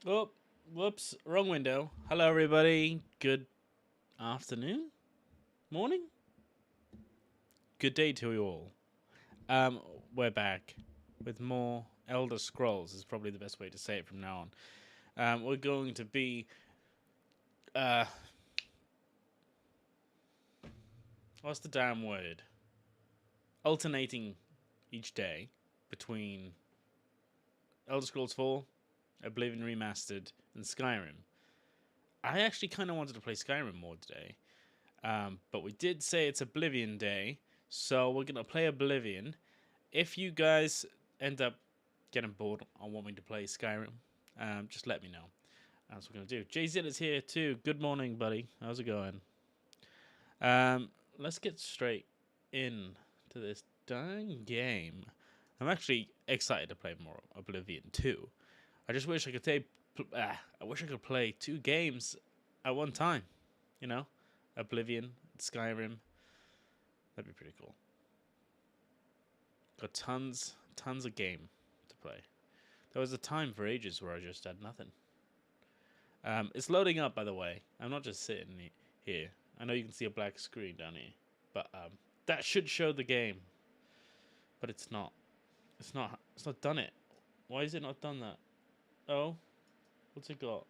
Oh, whoops, wrong window. Hello, everybody. Good afternoon, morning, good day to you all. Um, we're back with more Elder Scrolls. Is probably the best way to say it from now on. We're going to be uh, what's the damn word? Alternating each day between Elder Scrolls IV, Oblivion Remastered, and Skyrim. I actually kind of wanted to play Skyrim more today. But we did say it's Oblivion Day, so we're going to play Oblivion. If you guys end up getting bored or want me to play Skyrim, just let me know. That's what we're going to do. Jay-Z is here too. Good morning, buddy. How's it going? Let's get straight in to this dang game. I'm actually excited to play more Oblivion 2. I just wish I could I wish I could play 2 games at one time, you know? Oblivion, Skyrim. That'd be pretty cool. Got tons of game to play. There was a time for ages where I just had nothing. It's loading up, by the way. I'm not just sitting here. I know you can see a black screen down here, but that should show the game. But it's not. It's not done it. Why is it not done that? Oh, what's it got?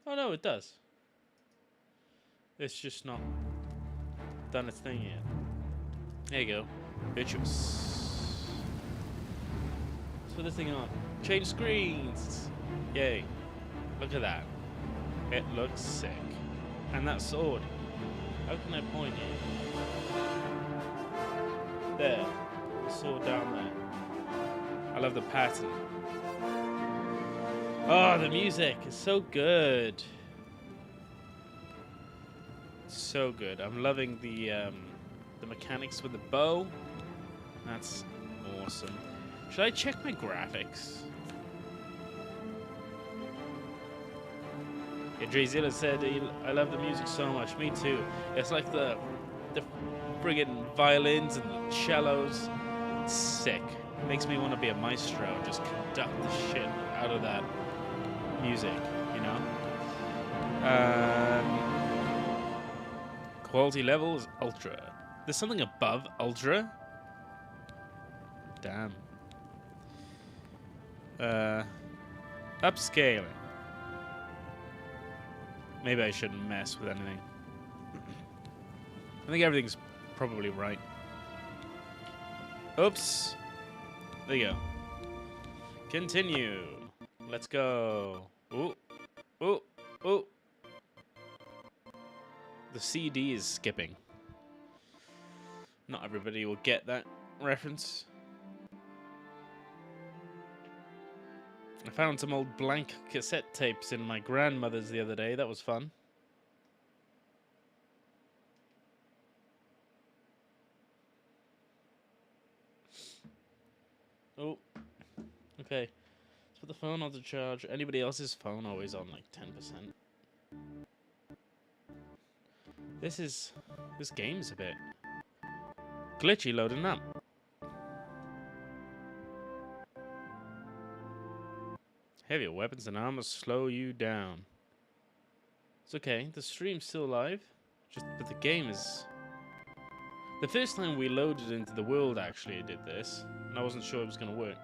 Oh no, it does. It's just not done its thing yet. There you go. Virtuous. Let's put this thing on. Change screens. Yay. Look at that. It looks sick. And that sword. How can I point it? There. The sword down there. I love the pattern. Oh, the music is so good. So good. I'm loving the mechanics with the bow. That's awesome. Should I check my graphics? Yeah, Drazilla said, I love the music so much. Me too. It's like the friggin' violins and the cellos. It's sick. It makes me want to be a maestro and just conduct the shit out of that music, you know? Quality level is ultra. There's something above ultra? Damn. Upscaling. Maybe I shouldn't mess with anything. I think everything's probably right. Oops. There you go. Continue. Let's go. Ooh. Ooh. Ooh. The CD is skipping. Not everybody will get that reference. I found some old blank cassette tapes in my grandmother's the other day. That was fun. Oh. Okay. Let's put the phone on to charge. Anybody else's phone always on like 10%. This game's a bit glitchy loading up. Heavier weapons and armor slow you down. It's okay, the stream's still live. But the game is... The first time we loaded into the world, actually, it did this. And I wasn't sure it was going to work.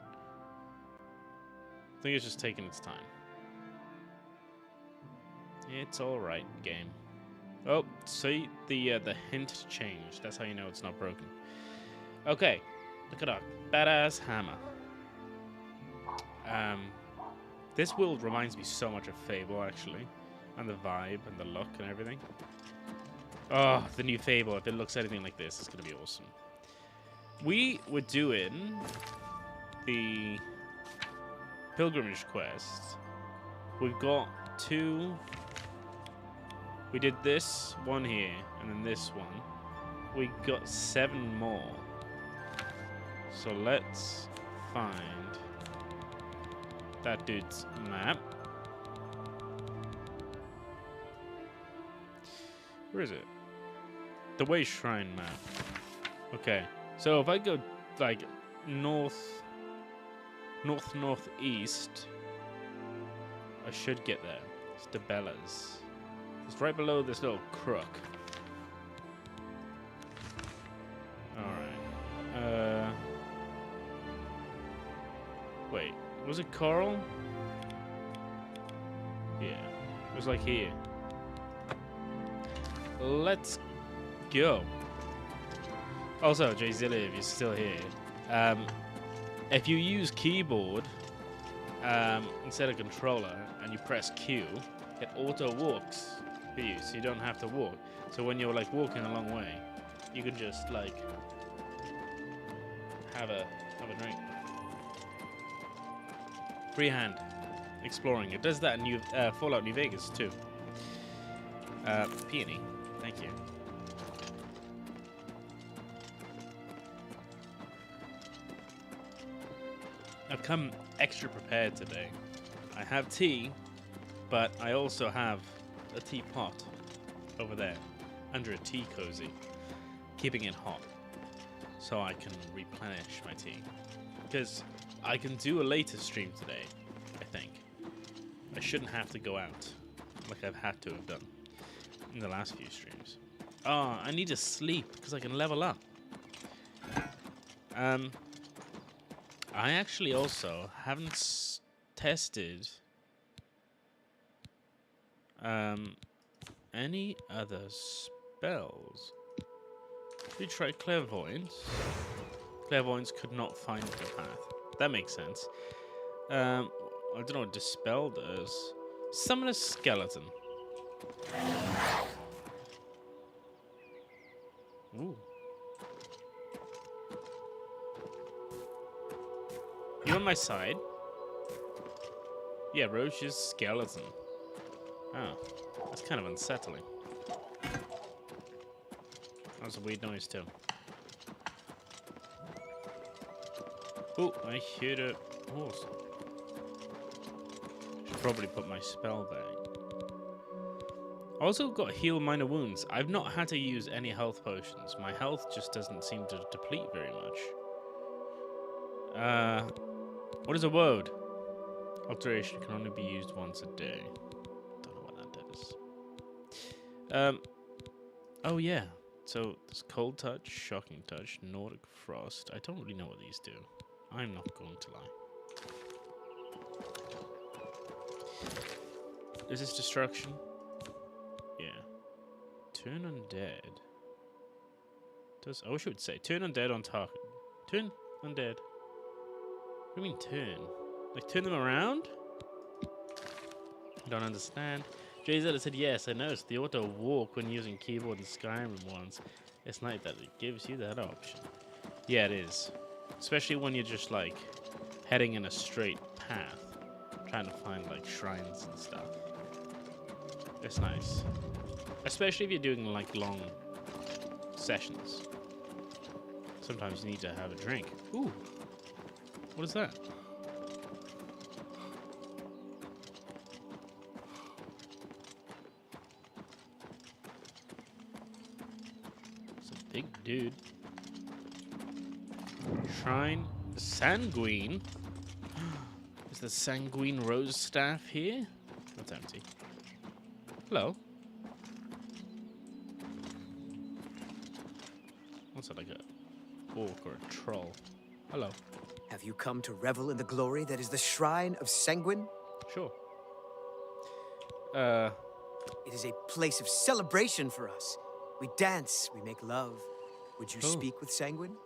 I think it's just taking its time. It's alright, game. Oh, see, the hint changed. That's how you know it's not broken. Okay, look at our badass hammer. This world reminds me so much of Fable, actually. And the vibe and the look and everything. Oh, the new Fable. If it looks anything like this, it's going to be awesome. We were doing the pilgrimage quest. We've got 2... We did this one here, and then this one. We got 7 more. So let's find that dude's map. Where is it? The Way Shrine map. Okay. So if I go like northeast, I should get there. It's the Bellas. It's right below this little crook. Alright. Wait. Was it coral? Yeah. It was like here. Let's go. Also, Jayzilla, if you're still here, if you use keyboard instead of controller and you press Q, it auto walks for you, so you don't have to walk. So when you're like walking a long way, you can just like have a drink. Freehand exploring. It does that in Fallout New Vegas too. Peony, thank you. I've come extra prepared today. I have tea, but I also have a teapot over there under a tea cozy, keeping it hot so I can replenish my tea. Because I can do a later stream today, I think. I shouldn't have to go out like I've had to have done in the last few streams. Oh, I need to sleep because I can level up. I actually also haven't tested any other spells. We tried clairvoyance. Clairvoyance could not find the path. That makes sense. I don't know what dispel does. Summon a skeleton. Ooh. You on my side? Yeah, Roche's skeleton. Oh, that's kind of unsettling. That was a weird noise too. Oh, I hear a horse. Should probably put my spell back. Also got heal minor wounds. I've not had to use any health potions. My health just doesn't seem to deplete very much. What is a word? Alteration can only be used once a day. Don't know what that is. Oh yeah. So there's cold touch, shocking touch, Nordic frost. I don't really know what these do. I'm not going to lie. Is this destruction? Yeah. Turn undead. I wish it would say turn undead on target. Turn undead. What do you mean turn? Like turn them around? I don't understand. JZ said yes, I noticed the auto walk when using keyboard in Skyrim once. It's nice that it gives you that option. Yeah, it is. Especially when you're just like heading in a straight path, trying to find like shrines and stuff. It's nice. Especially if you're doing like long sessions. Sometimes you need to have a drink. Ooh. What is that? It's a big dude. Shrine Sanguine. Is the Sanguine Rose Staff here? That's empty. Hello. What's that, like a orc or a troll? Hello. Have you come to revel in the glory that is the Shrine of Sanguine? Sure. It is a place of celebration for us. We dance, we make love. Would you speak with Sanguine?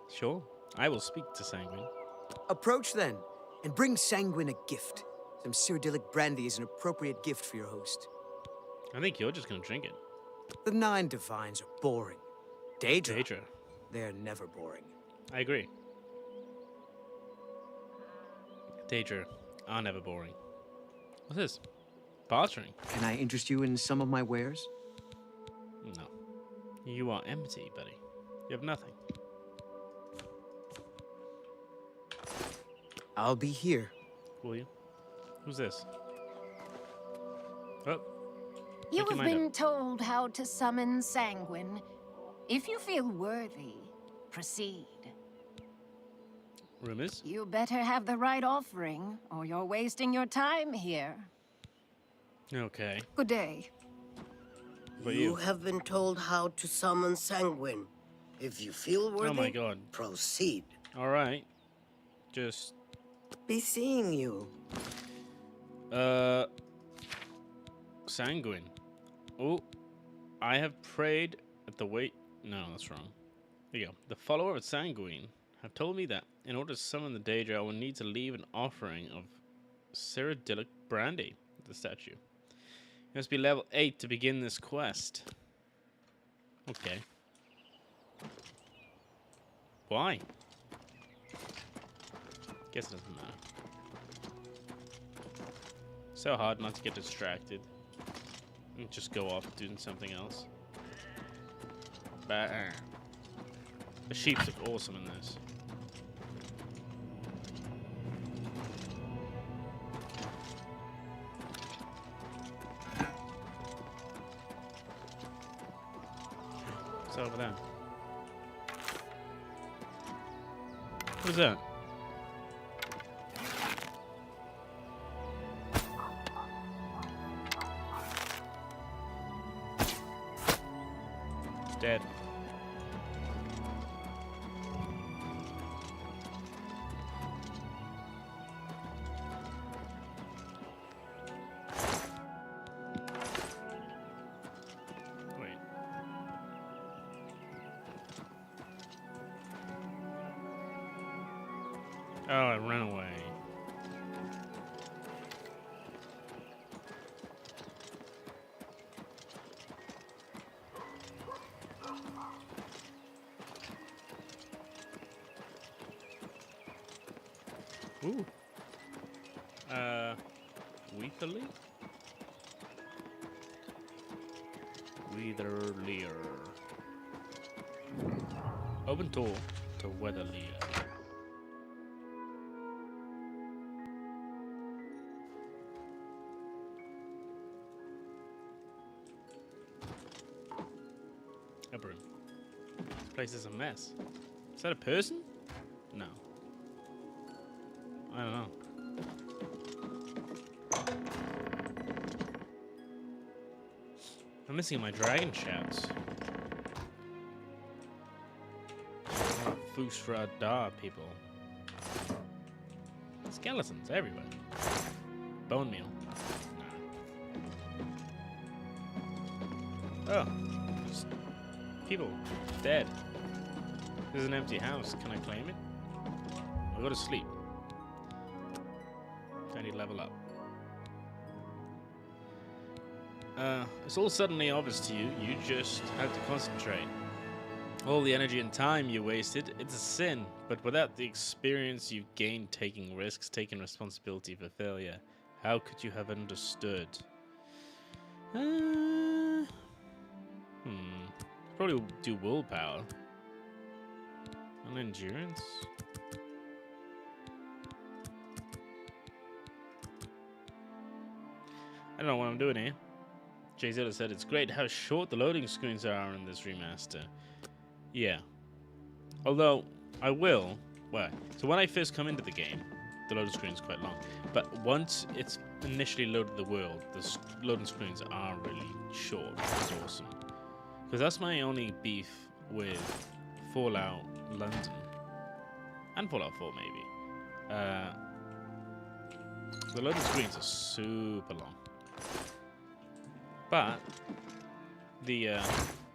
Sure. I will speak to Sanguine. Approach then, and bring Sanguine a gift. Some Cyrodiilic brandy is an appropriate gift for your host. I think you're just gonna drink it. The 9 divines are boring. Daedra, Daedra. they're never boring. I agree. Daedra are never boring. What's this? Bartering. Can I interest you in some of my wares? No. You are empty, buddy. You have nothing. I'll be here. Will you? Who's this? Oh. You have been told how to summon Sanguine. If you feel worthy, proceed. Rumors? You better have the right offering, or you're wasting your time here. Okay. Good day. But You have been told how to summon Sanguine. If you feel worthy, Oh my god. proceed. Alright. Just... Be seeing you. Sanguine. Oh. I have prayed at the wait... No, that's wrong. There you go. The follower of Sanguine have told me that in order to summon the Daedra, I will need to leave an offering of Cyrodiilic brandy at the statue. You must be level 8 to begin this quest. Okay. Why? Guess it doesn't matter. So hard not to get distracted. And just go off doing something else. Bam. The sheeps look awesome in this. What's over there? What is that? It's dead. Wait. Oh, I ran away. Ooh. Weetherly? Weatherlier. Open door to Weatherlier. A broom. This place is a mess. Is that a person? No. I don't know. I'm missing my dragon shouts. Fusra Da people. Skeletons everywhere. Bone meal. No. Oh. There's people dead. There's an empty house. Can I claim it? I'll go to sleep. I need to level up. It's all suddenly obvious to you. You just have to concentrate. All the energy and time you wasted, it's a sin. But without the experience you've gained taking risks, taking responsibility for failure, how could you have understood? Probably do willpower. And endurance? I don't know what I'm doing here. Jay Zilla said it's great how short the loading screens are in this remaster. Yeah. Although, I will... Well, so when I first come into the game, the loading screen is quite long. But once it's initially loaded the world, the loading screens are really short. It's awesome. Because that's my only beef with Fallout London. And Fallout 4, maybe. The loading screens are super long. But the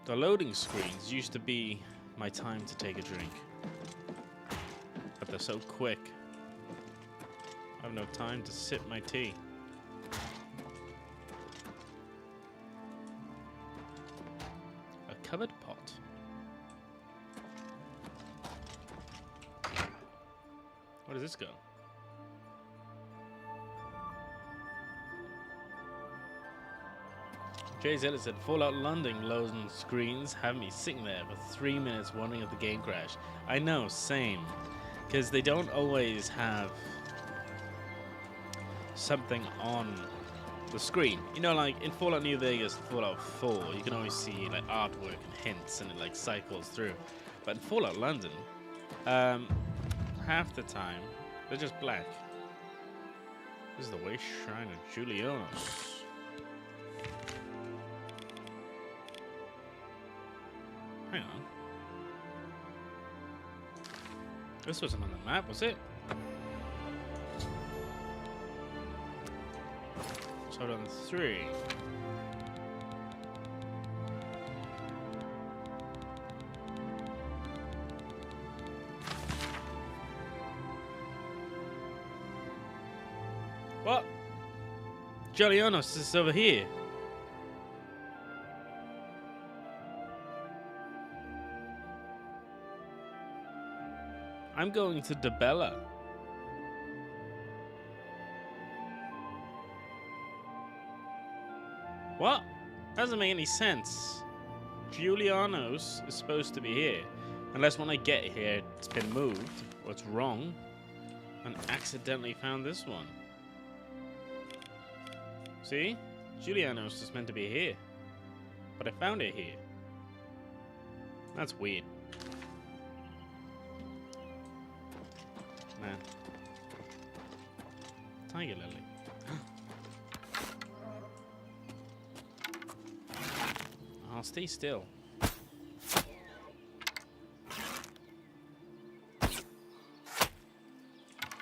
loading screens used to be my time to take a drink. But they're so quick. I have no time to sip my tea. A covered pot. Where does this go? Jay Zella said, Fallout London loading screens have me sitting there for 3 minutes wondering if the game crashed. I know, same. Because they don't always have something on the screen. You know, like in Fallout New Vegas and Fallout 4, you can always see like artwork and hints and it like cycles through. But in Fallout London, half the time, they're just black. This is the Waste Shrine of Julianos. Hang on. This wasn't on the map, was it? So hold on, 3. What? Julianos is over here. I'm going to Debella. What? Doesn't make any sense. Julianos is supposed to be here. Unless when I get here, it's been moved, or it's wrong, and accidentally found this one. See? Julianos is meant to be here. But I found it here. That's weird. Man. Tiger Lily. I'll stay still.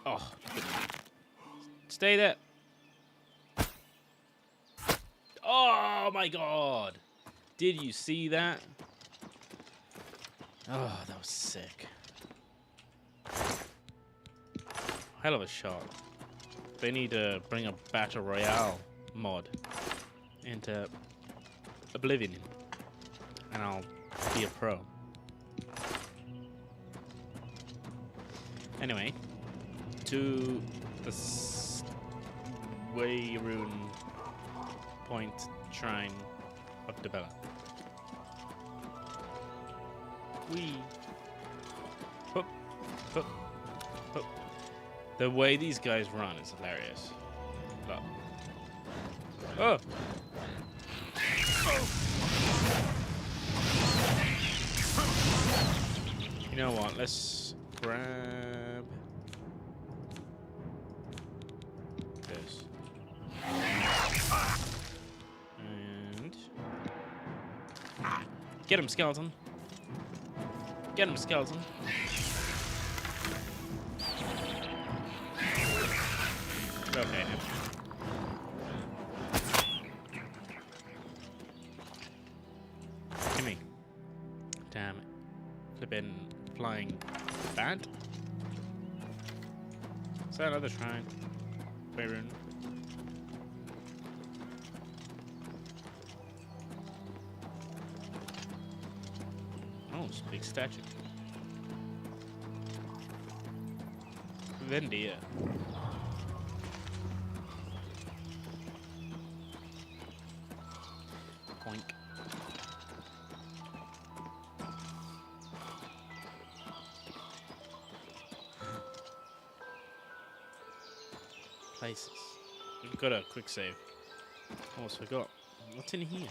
Oh, stay there. Oh my god. Did you see that? Oh, that was sick. Hell of a shot. They need to bring a Battle Royale mod into Oblivion, and I'll be a pro. Anyway, to the Wayrune Point Shrine of Debella. Wee. Hup, hup, hup. The way these guys run is hilarious. Look. Oh! You know what? Let's grab this. And get him, skeleton. Get him, skeleton. Okay. Gimme. Damn it. Flippin' flying bat. Is that another shrine? Wayrune. Oh, it's a big statue. Vendia. Poink. Places. We've got a quick save. Almost forgot. What's in here?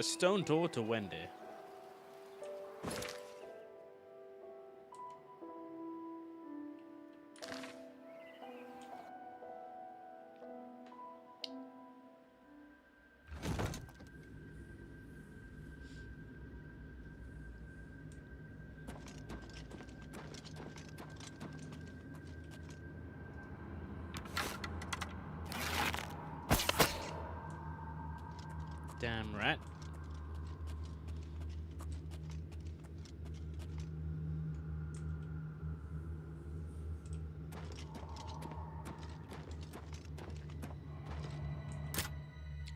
Stone door to Wendy. Damn rat.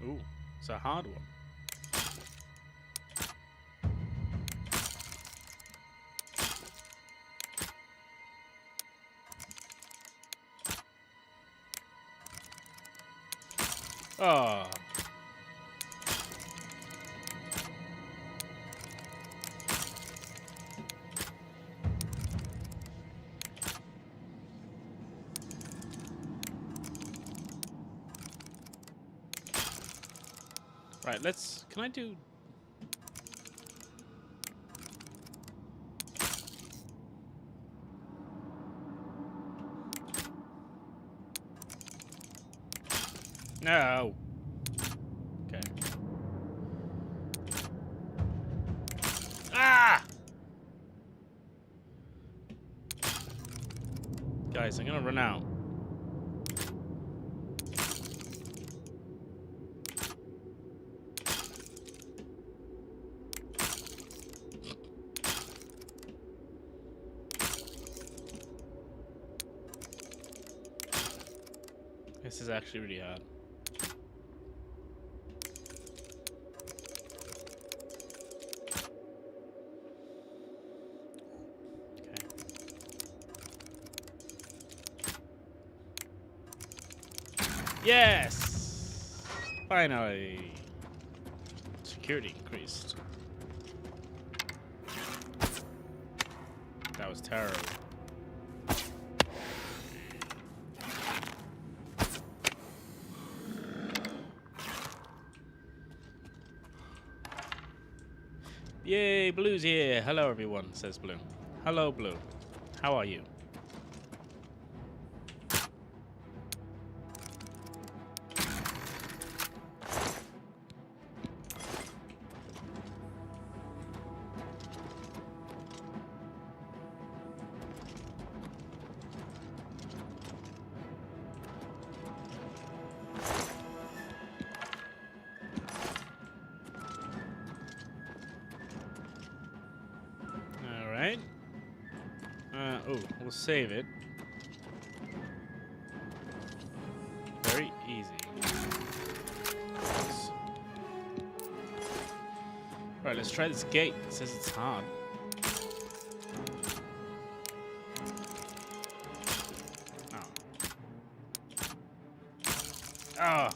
Ooh, it's a hard one. Oh. Right, let's... Can I do... No! Okay. Ah! Guys, I'm gonna run out. This is actually really hard. Okay. Yes! Finally! Security increased. That was terrible. Yay, Blue's here. Hello, everyone, says Blue. Hello, Blue. How are you? Alright. Oh, we'll save it. Very easy. Right, let's try this gate. It says it's hard. Oh. Oh.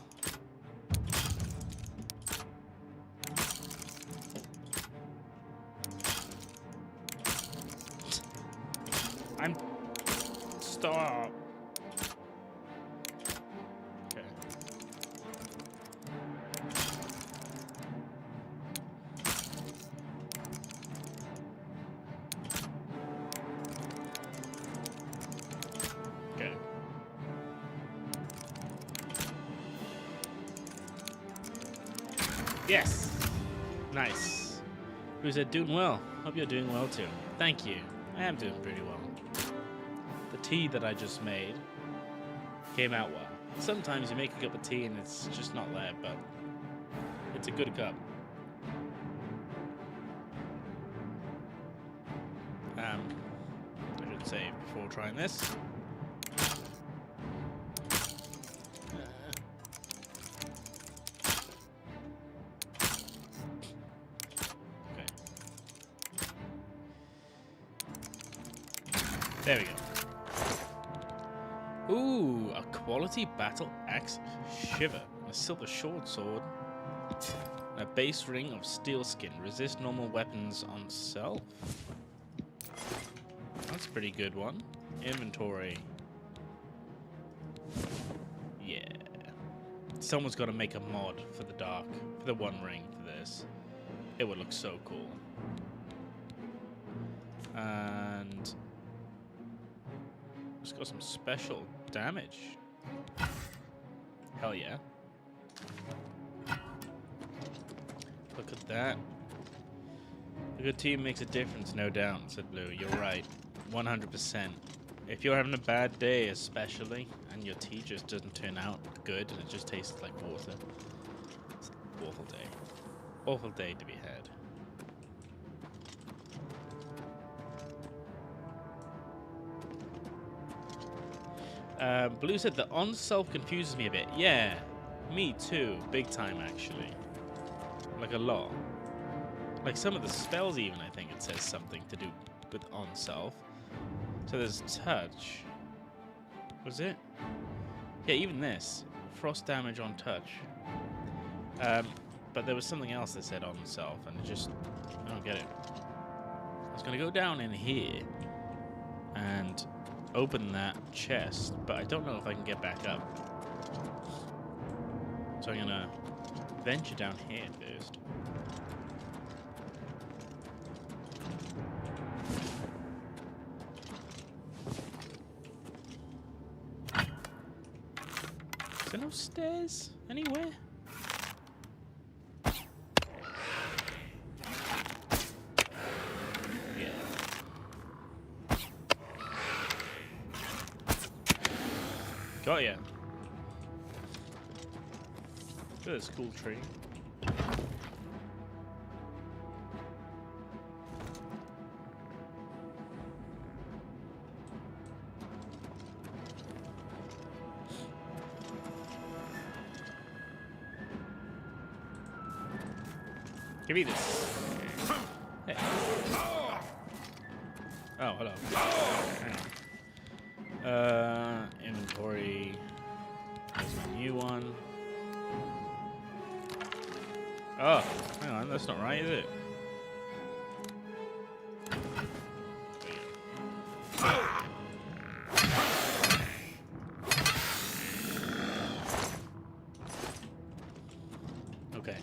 I'm... Stop. Okay. Okay. Yes! Nice. Who said doing well? Hope you're doing well too. Thank you. I am doing pretty well. The tea that I just made came out well. Sometimes you make a cup of tea and it's just not there, but it's a good cup. I should save before trying this. Okay. There we go. Ooh, a quality battle axe shiver, a silver short sword, and a base ring of steel skin. Resist normal weapons on self. That's a pretty good one. Inventory. Yeah. Someone's got to make a mod for the dark, for the one ring for this. It would look so cool. And it's got some special damage. Hell yeah. Look at that. A good team makes a difference, no doubt, said Blue. You're right. 100%. If you're having a bad day, especially, and your tea just doesn't turn out good and it just tastes like water, it's an awful day. Awful day to be had. Blue said the on-self confuses me a bit. Yeah, me too. Big time, actually. Like a lot. Like some of the spells even, I think it says something to do with on-self. So there's touch. Was it? Yeah, even this. Frost damage on touch. But there was something else that said on-self, and it just... I don't get it. I was going to go down in here and open that chest, but I don't know if I can get back up. So I'm gonna venture down here first. Is there no stairs anywhere? Got ya. Look at this cool tree. Give me this. Hey. Oh, hello. Hang on. Inventory. There's my new one. Oh, hang on, that's not right, is it? Okay.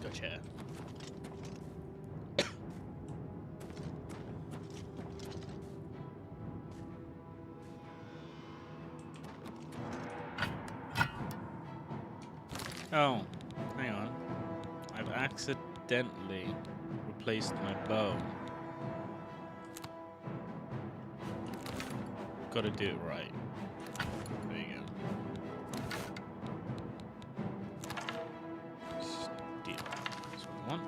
Gotcha. Oh, hang on. I've accidentally replaced my bow. Gotta do it right. There you go. Steal. That's what I want.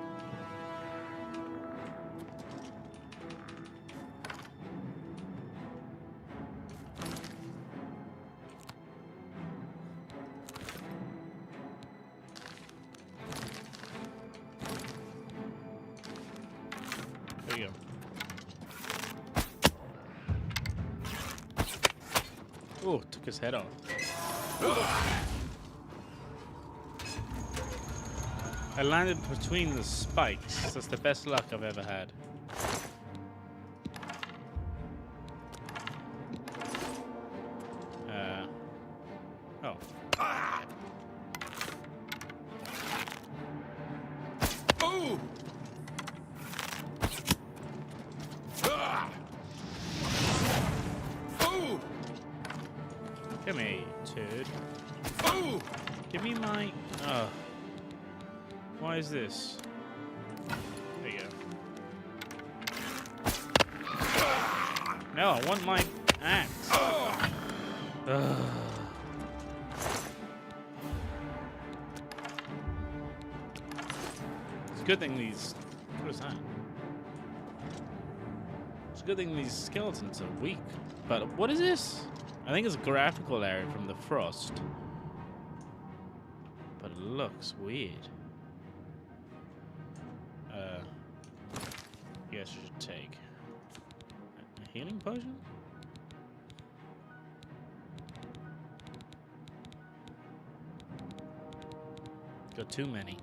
There you go. Oh, took his head off. I landed between the spikes. That's the best luck I've ever had. Oh. Oh! Oh! Come here, you turd. Oh! Give me my... Oh. Why is this? There you go. No, I want my axe. Ugh. It's a good thing these... What is that? It's a good thing these skeletons are weak. But what is this? I think it's a graphical error from the frost. But it looks weird. Yes, I should take a healing potion. Got too many.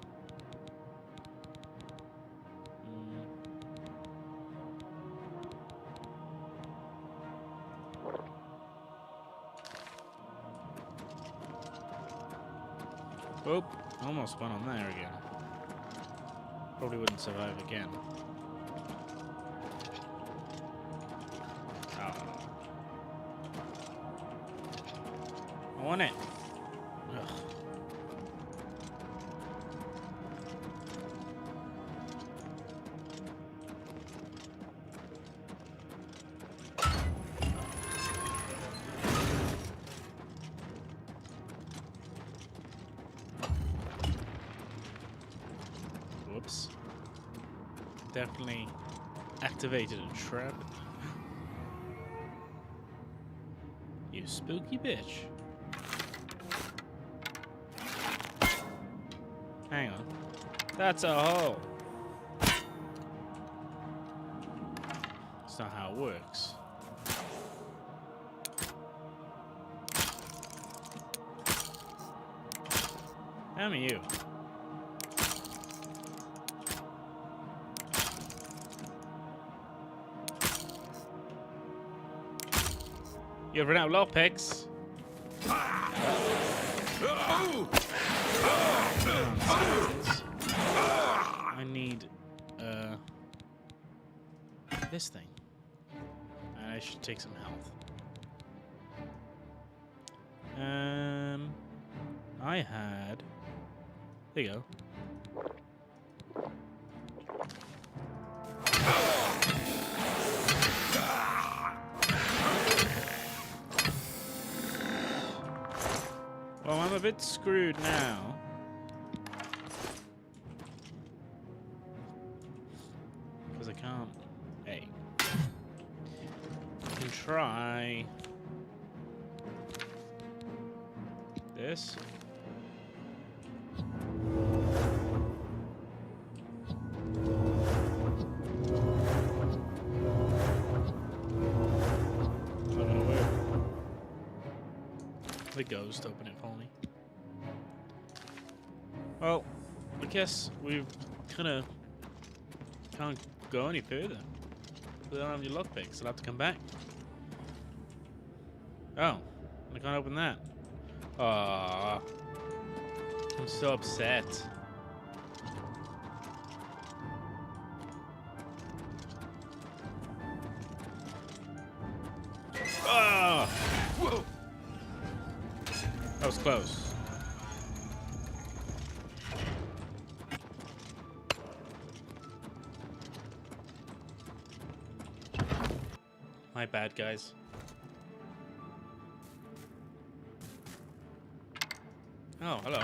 Oh, almost went on there again. Probably wouldn't survive again. I want it. Ugh. Whoops. Definitely activated a trap. You spooky bitch. Hang on. That's a hole. That's not how it works. Damn you. You've run out of lockpicks. I need this thing. And I should take some health. I had. There you go. it's screwed now... Because I can't... Hey. I can try... This. The ghost open it for me. Well, I guess we kind of can't go any further. We don't have any lockpicks. I'll have to come back. Oh, I can't open that. Aww. I'm so upset. Ah! Whoa! That was close. My bad, guys. Oh, hello.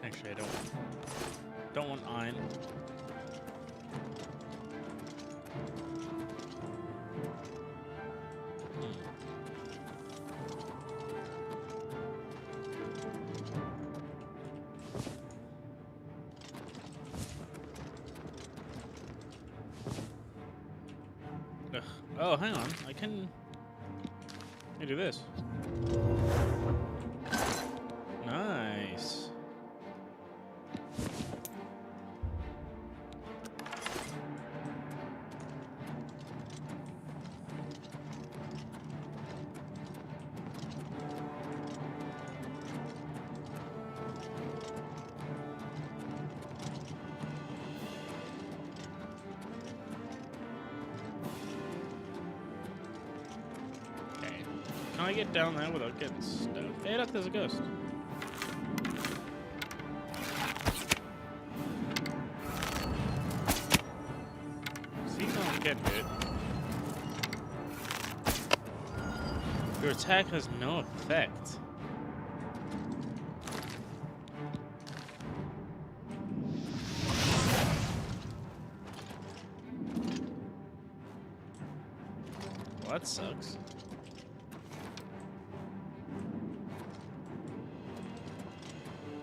Actually, I don't want iron. Ugh. Oh, hang on. I can... Let me do this. Nice. Can I get down there without getting stuck? Hey, look, there's a ghost. See, someone's getting hit. Your attack has no effect. Well, that sucks.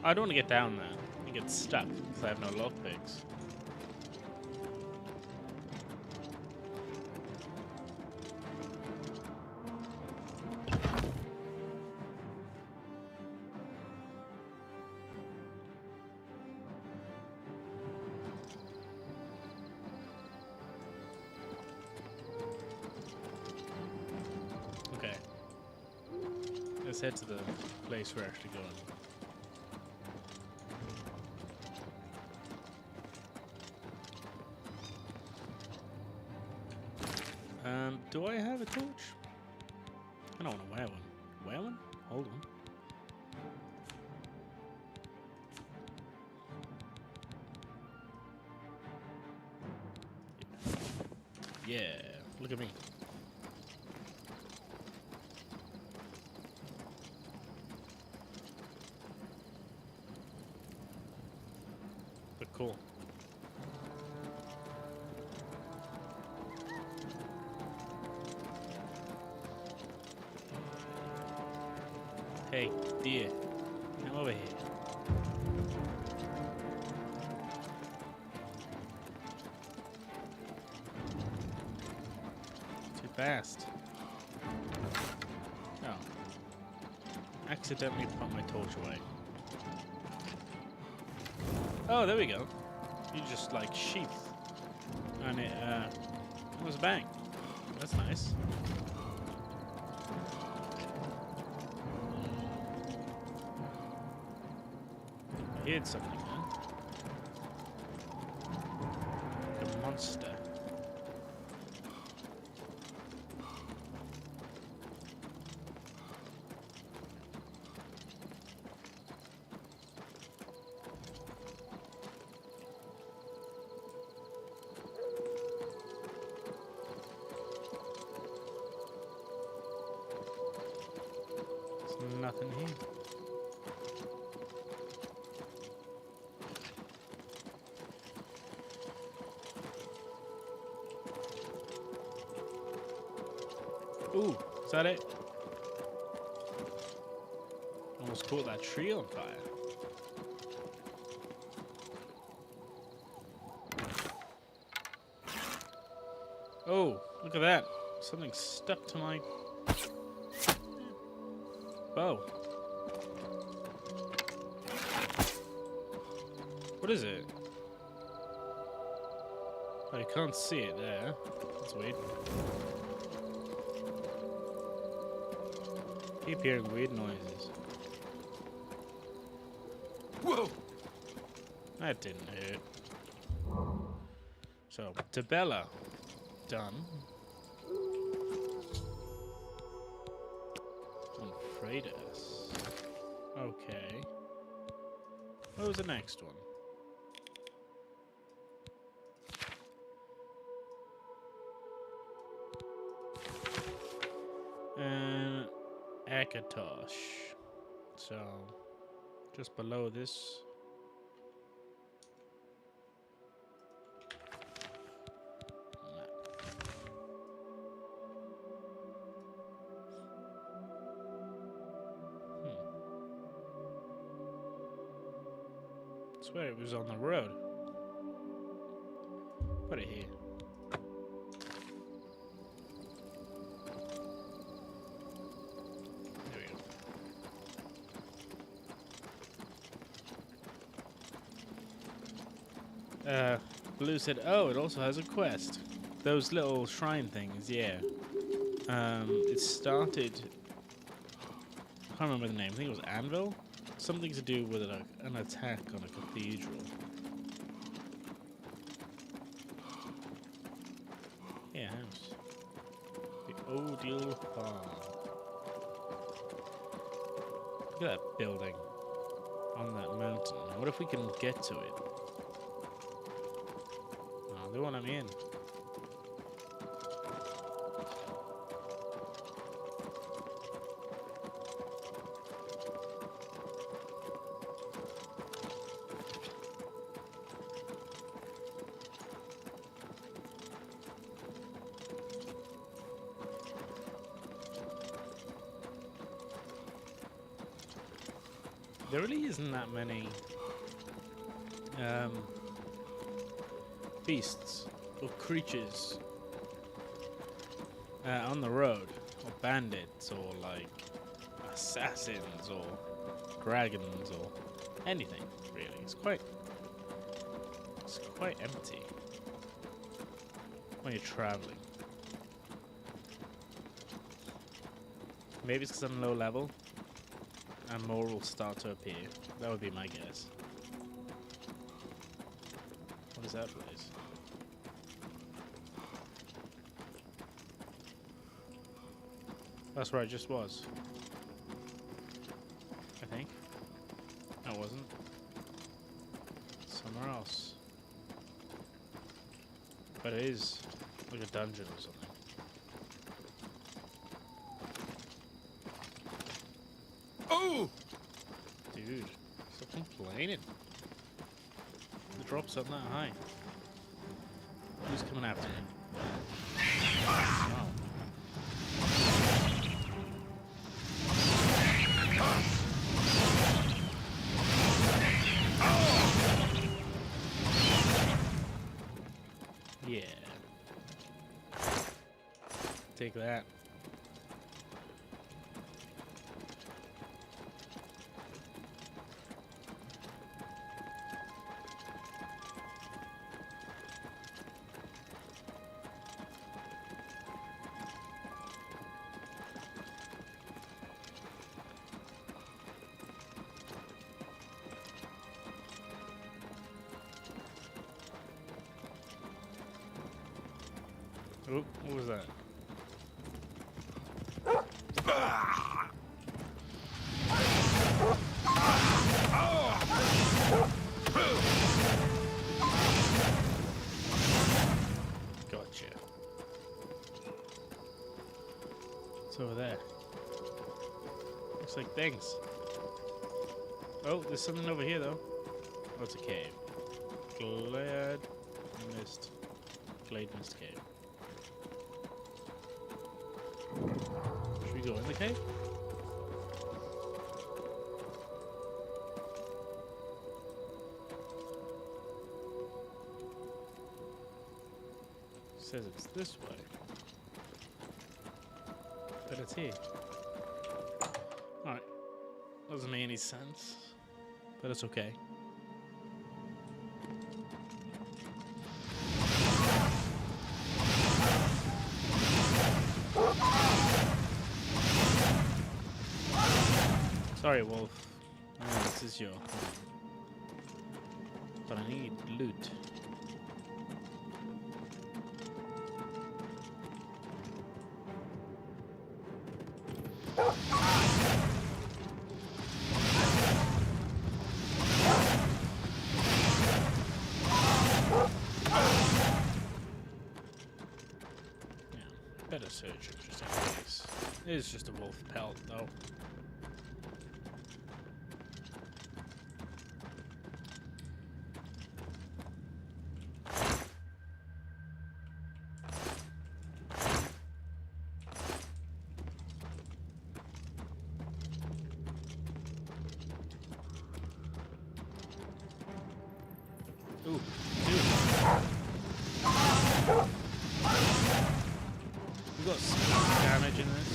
I don't want to get down there and get stuck because I have no lockpicks. Okay. Let's head to the place we're actually going. Do I have a torch? I don't want to wear one. Wear one? Hold on. Yeah, look at me. But cool. Hey, dear, come over here. Too fast. Oh. Accidentally put my torch away. Oh, there we go. You just like sheath. And it was bang. That's nice. I heard something, man. Like a monster. Nothing here. Ooh, is that it? Almost caught that tree on fire. Oh, look at that. Something stuck to my bow. What is it? Oh, you can't see it there. That's weird. Keep hearing weird noises. Whoa! That didn't hurt. So, Tabella. Done. Freitas. Okay. What was the next one? Akatosh. So, just below this. I swear it was on the road. Put it here. There we go. Blue said, oh, it also has a quest. Those little shrine things, yeah. It started... I can't remember the name. I think it was Anvil? Something to do with an attack on a cathedral. Yeah, house. The Odile Farm. Look at that building on that mountain. Now, what if we can get to it? Oh, they won't let me in. There really isn't that many beasts or creatures on the road, or bandits, or like assassins, or dragons, or anything really. It's quite empty when you're traveling. Maybe it's because I'm low level. And more will start to appear. That would be my guess. What is that place? That's where I just was. I think. No, it wasn't. Somewhere else. But it is like a dungeon or something. Oh! Dude, stop complaining. The drop's up that high. Who's coming after me? Wow. Yeah. Take that. Oh, what was that? Gotcha. It's over there. Looks like things. Oh, there's something over here though. Oh, it's a cave. Glade Mist Cave. Should we go in the cave? Says it's this way. But it's here. Alright. Doesn't make any sense. But it's okay. Sorry, Wolf. This is your home. But I need loot. Better search it just in case. It is just a wolf pelt, though. Ooh, dude. We got some damage in this.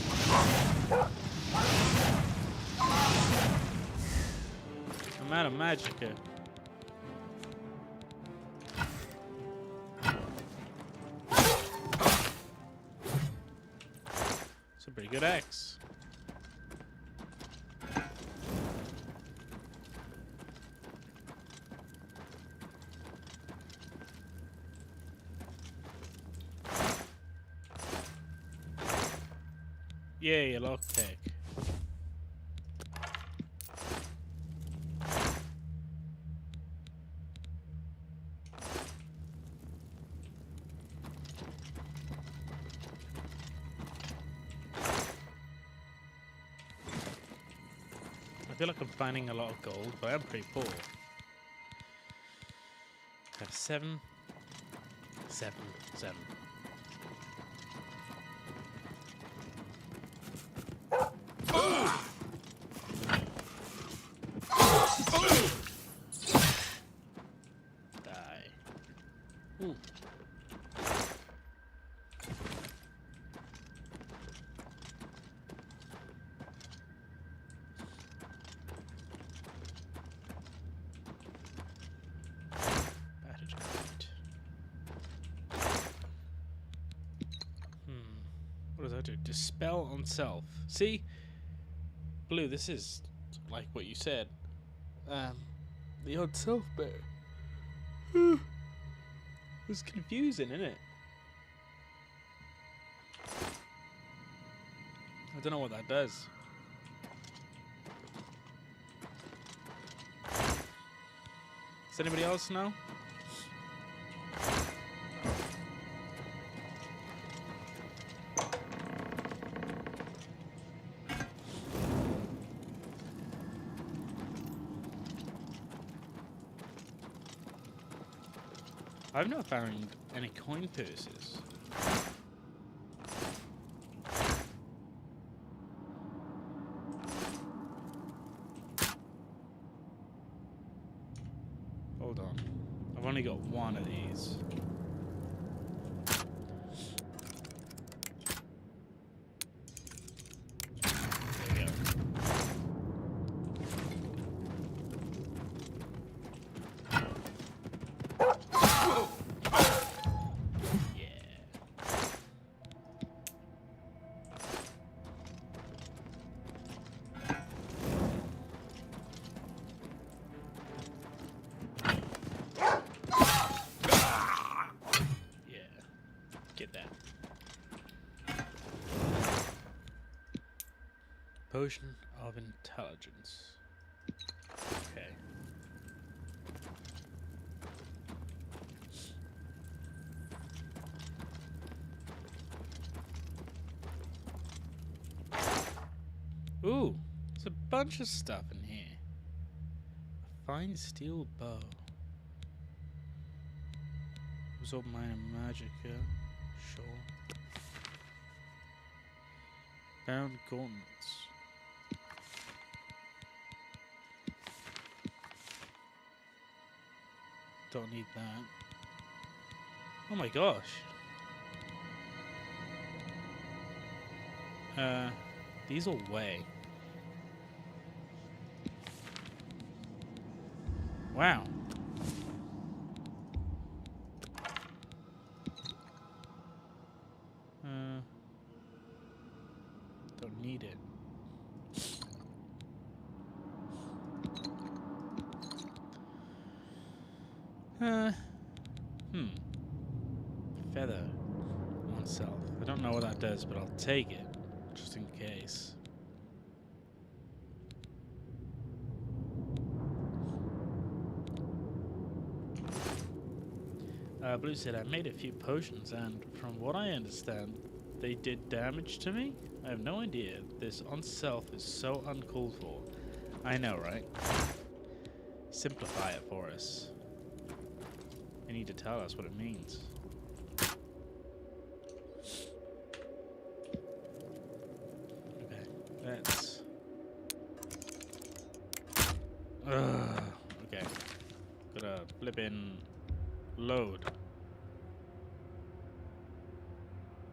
I'm out of magic here. It's a pretty good axe. Yay, a lockpick. I feel like I'm finding a lot of gold, but I'm pretty poor. Have 7, 7, 7. Ooh. Bandage craft. What does that do? Dispel on self. See? Blue, this is like what you said. The odd self bit. It's confusing, isn't it? I don't know what that does. Does anybody else know? I've not found any coin purses. Hold on. I've only got one of these. There we go. Potion of Intelligence. Okay. Ooh, There's a bunch of stuff in here. A fine steel bow. Absorb minor magica. Sure. Bound gauntlets. Don't need that. Oh my gosh. These will weigh. Wow. Don't need it. Feather oneself. I don't know what that does, but I'll take it, just in case. Blue said, I made a few potions, and from what I understand, they did damage to me? I have no idea. This on self is so uncalled for. I know, right? Simplify it for us. You need to tell us what it means. Okay, let's... okay. Gotta flip in load.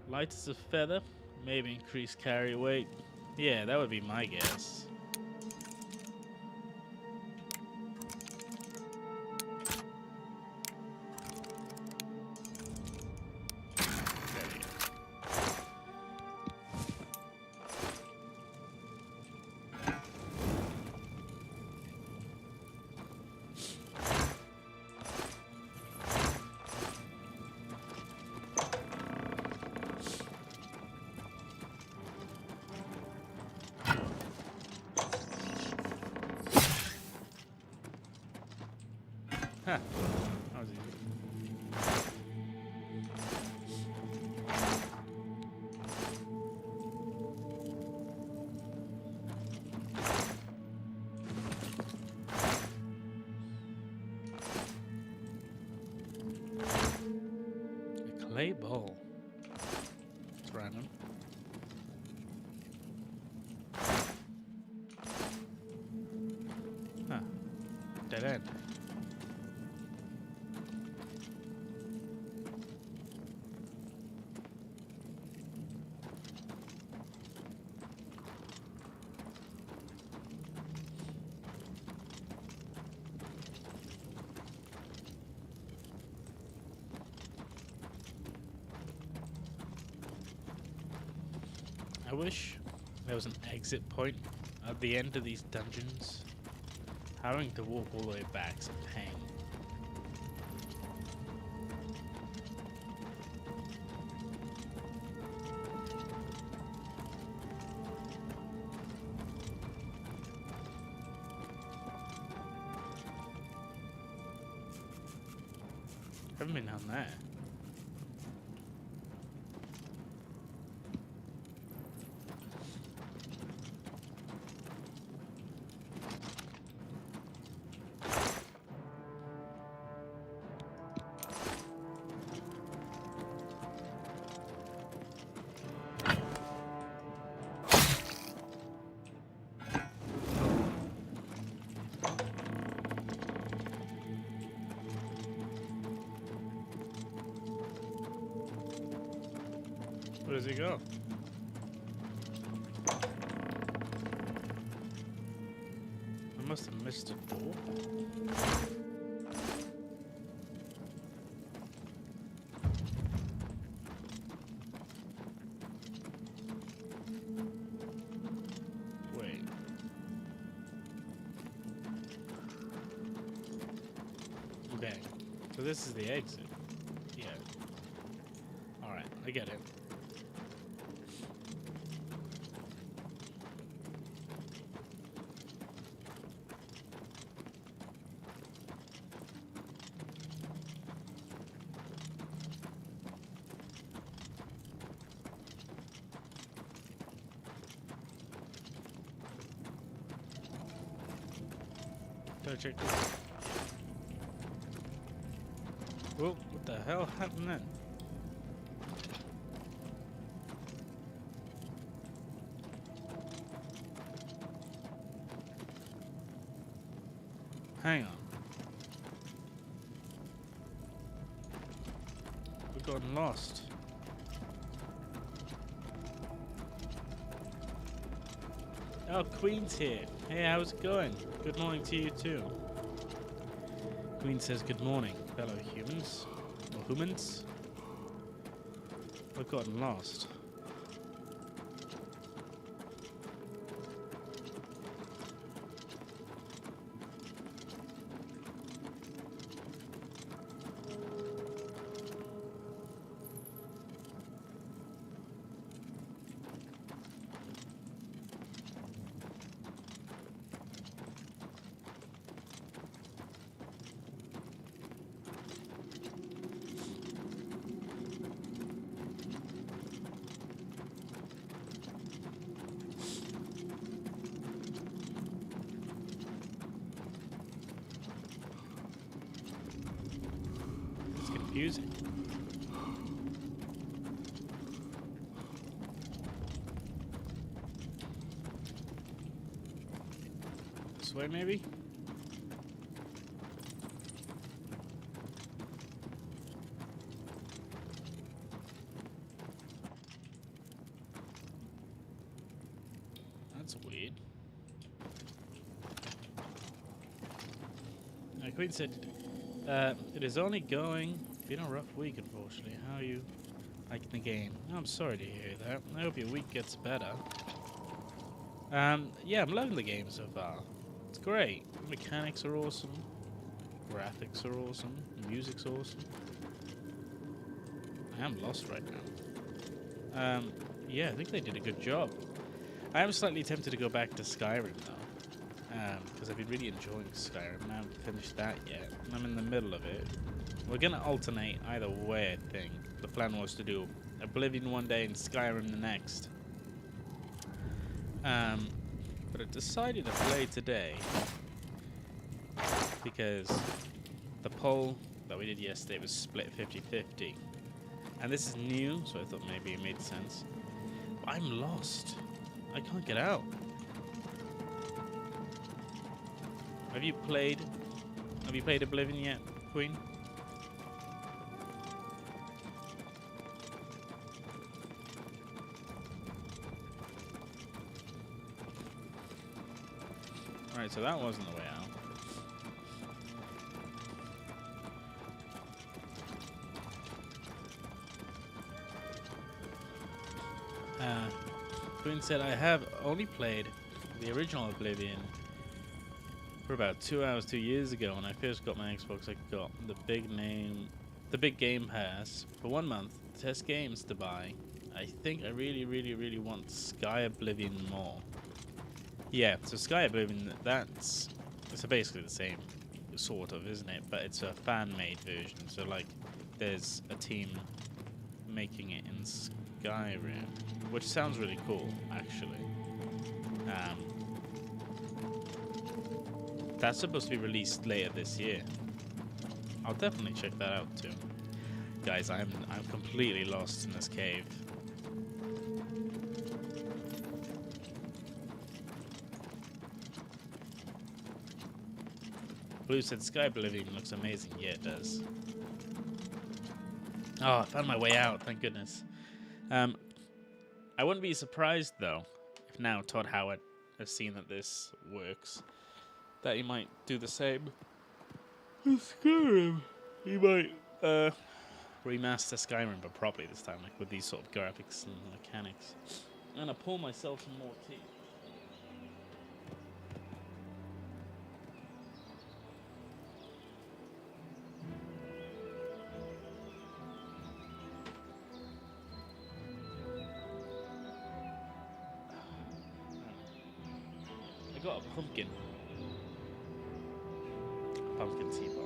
Light as a feather, maybe increase carry weight. Yeah, that would be my guess. There we go. Huh. That was easy. A clay bowl. It's random. Huh. Dead end. I wish there was an exit point at the end of these dungeons. Having to walk all the way back is a pain. Haven't been down there. Where does he go? I must have missed a door. Wait. Okay. So this is the exit. Yeah. Alright, I get it. Better check this. Whoa, what the hell happened then? Hang on. We've gotten lost. Oh, Queen's here. Hey, how's it going? Good morning to you too. Queen says good morning, fellow humans. Or humans. We've gotten lost. Confusing. This way, maybe? That's weird. Queen said, it is only going. Been a rough week, unfortunately. How are you liking the game? I'm sorry to hear that. I hope your week gets better. Yeah, I'm loving the game so far. It's great. Mechanics are awesome. Graphics are awesome. Music's awesome. I am lost right now. Yeah, I think they did a good job. I am slightly tempted to go back to Skyrim though, because I've been really enjoying Skyrim. I haven't finished that yet. I'm in the middle of it. We're gonna alternate either way, I think. The plan was to do Oblivion one day and Skyrim the next. But I decided to play today because the poll that we did yesterday was split 50-50. And this is new, so I thought maybe it made sense. But I'm lost. I can't get out. Have you played Oblivion yet, Queen? Alright, so that wasn't the way out. Quinn said, I have only played the original Oblivion for about 2 hours 2 years ago. When I first got my Xbox, I got the big Game Pass for 1 month, test games to buy. I think I really want Sky Oblivion more. Yeah, so Sky Oblivion, it's basically the same, sort of, isn't it? But it's a fan-made version, so like, there's a team making it in Skyrim, which sounds really cool, actually. That's supposed to be released later this year. I'll definitely check that out too. Guys, I'm completely lost in this cave. Blue said Sky Oblivion looks amazing. Yeah, it does. Oh, I found my way out, thank goodness. I wouldn't be surprised, though, if now Todd Howard has seen that this works, that he might do the same with Skyrim. He might remaster Skyrim, but properly this time, like with these sort of graphics and mechanics. I'm gonna pour myself some more tea. I got a pumpkin tea bar.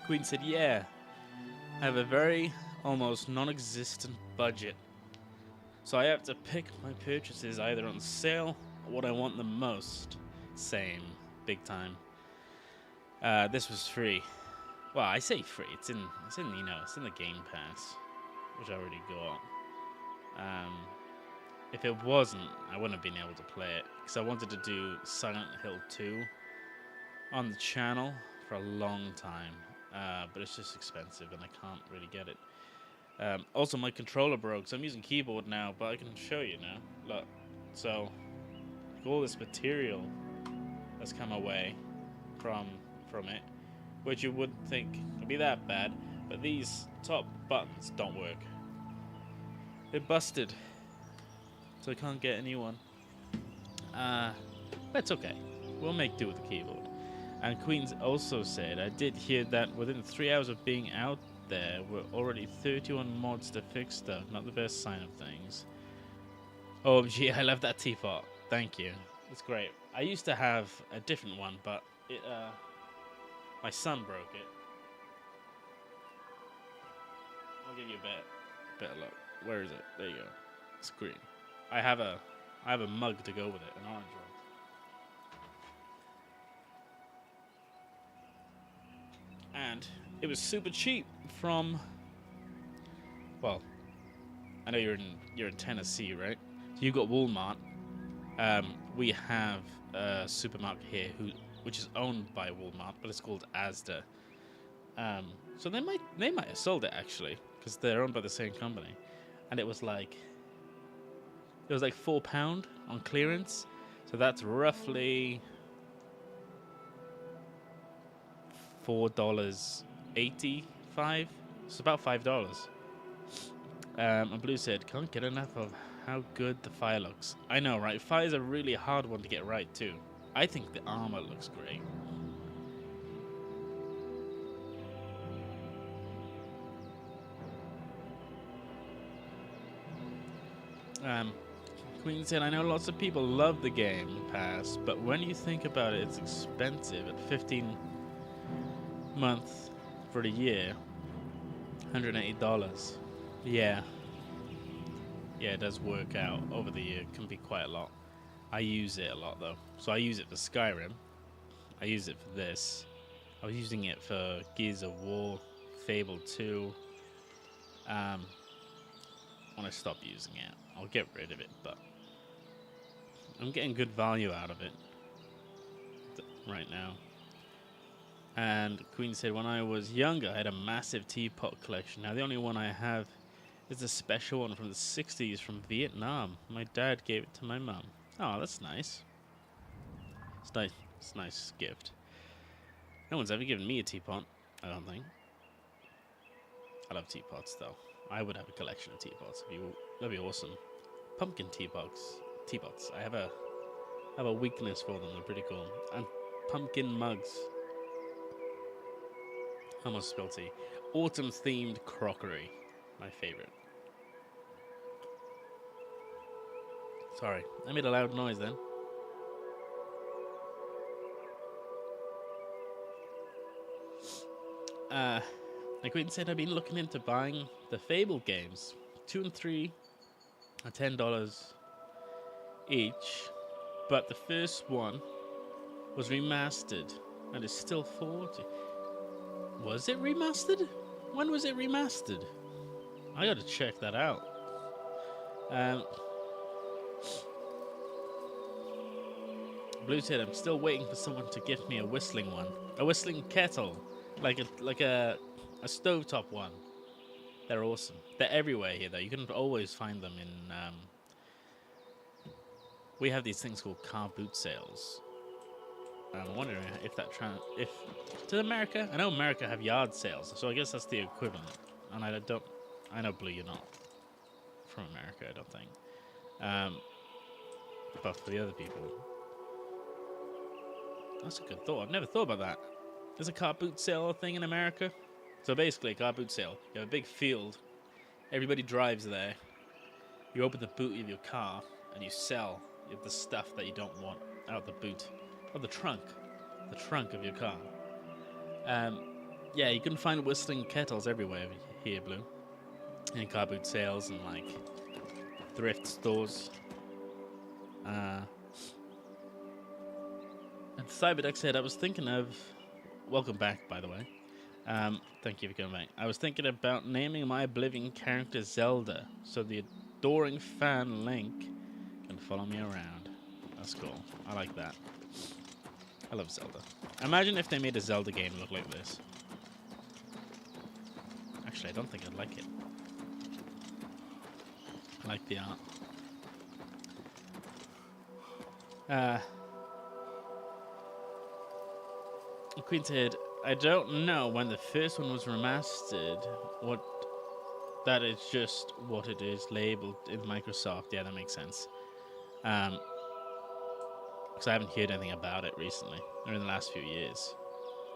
Queen said, yeah, I have a very almost non-existent budget. So I have to pick my purchases either on sale or what I want the most. Same. Big time. This was free. Well, I say free. It's in it's in the Game Pass, which I already got. If it wasn't, I wouldn't have been able to play it because I wanted to do Silent Hill 2 on the channel for a long time, but it's just expensive and I can't really get it. Also, my controller broke, so I'm using keyboard now, but I can show you now. Look, so all this material that's come away from it, which you wouldn't think would be that bad, but these top buttons don't work. They're busted, so I can't get a new one. But it's okay. We'll make do with the keyboard. And Queens also said, I did hear that within 3 hours of being out there were already 31 mods to fix stuff. Not the best sign of things. OMG, I love that teapot. Thank you. It's great. I used to have a different one, but it my son broke it. I'll give you a better look. Where is it? There you go. Screen. I have a mug to go with it, an orange one. And it was super cheap from, well, I know you're in Tennessee, right? So you got Walmart. We have a supermarket here which is owned by Walmart, but it's called Asda. So they might have sold it actually, because they're owned by the same company. And it was like £4 on clearance. So that's roughly $4.85. It's about $5. And Blue said, can't get enough of how good the fire looks. I know, right? Fire's a really hard one to get right too. I think the armor looks great. Queen said, I know lots of people love the Game Pass, but when you think about it, it's expensive at 15 months for the year, $180. Yeah, it does work out over the year. It can be quite a lot. I use it a lot though. So I use it for Skyrim. I use it for this. I was using it for Gears of War, Fable 2. When I stop using it, I'll get rid of it, but I'm getting good value out of it right now. And Queen said, when I was younger, I had a massive teapot collection. Now the only one I have is a special one from the 60s from Vietnam. My dad gave it to my mum. Oh, that's nice. It's nice. It's a nice gift. No one's ever given me a teapot, I don't think. I love teapots, though. I would have a collection of teapots. That'd be awesome. Pumpkin teapots. I have a weakness for them. They're pretty cool. And pumpkin mugs. Almost spilled tea. Autumn-themed crockery. My favorite. Sorry, I made a loud noise then. Like Quentin said, I've been looking into buying the Fable games. 2 and 3 are $10 each, but the first one was remastered and is still $40. Was it remastered? When was it remastered? I gotta check that out. Blue said, I'm still waiting for someone to give me a whistling one. A whistling kettle. Like a stovetop one. They're awesome. They're everywhere here though. You can always find them in we have these things called car boot sales. I'm wondering if to America, I know America have yard sales, so I guess that's the equivalent. And I know Blue, you're not from America, I don't think. But for the other people, that's a good thought. I've never thought about that. There's a car boot sale thing in America. So basically, a car boot sale. You have a big field. Everybody drives there. You open the boot of your car and you sell the stuff that you don't want out the boot. Or the trunk of your car. Yeah, you can find whistling kettles everywhere here, Blue. In car boot sales and like thrift stores. And Cyberduck said, I was thinking of... Welcome back, by the way. Thank you for coming back. I was thinking about naming my Oblivion character Zelda, so the adoring fan Link can follow me around. That's cool. I like that. I love Zelda. Imagine if they made a Zelda game look like this. Actually, I don't think I'd like it. I like the art. Queen said, I don't know when the first one was remastered. What that is just what it is labeled in Microsoft. Yeah, that makes sense. Because I haven't heard anything about it recently, or in the last few years.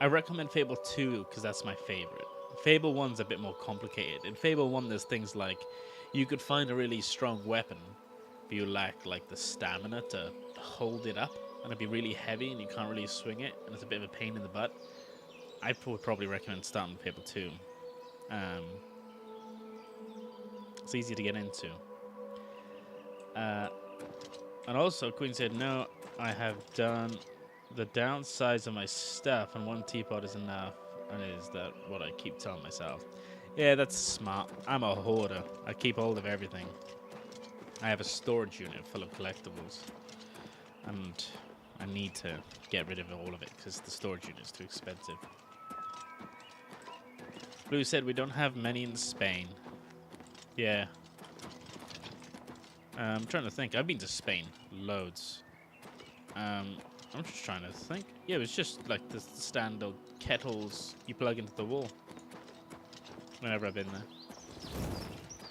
I recommend Fable 2 because that's my favorite. Fable 1's a bit more complicated. In Fable 1, there's things like you could find a really strong weapon, but you lack like the stamina to hold it up, and it'd be really heavy and you can't really swing it, and it's a bit of a pain in the butt. I would probably recommend starting with Fable 2. It's easy to get into. And also, Queen said, no, I have done the downsize of my stuff, and one teapot is enough, and is that what I keep telling myself. Yeah, that's smart. I'm a hoarder. I keep hold of everything. I have a storage unit full of collectibles, and I need to get rid of all of it because the storage unit is too expensive. Blue said we don't have many in Spain. Yeah. I'm trying to think. I've been to Spain loads. I'm just trying to think. Yeah, it was just like the standard kettles you plug into the wall. Whenever I've been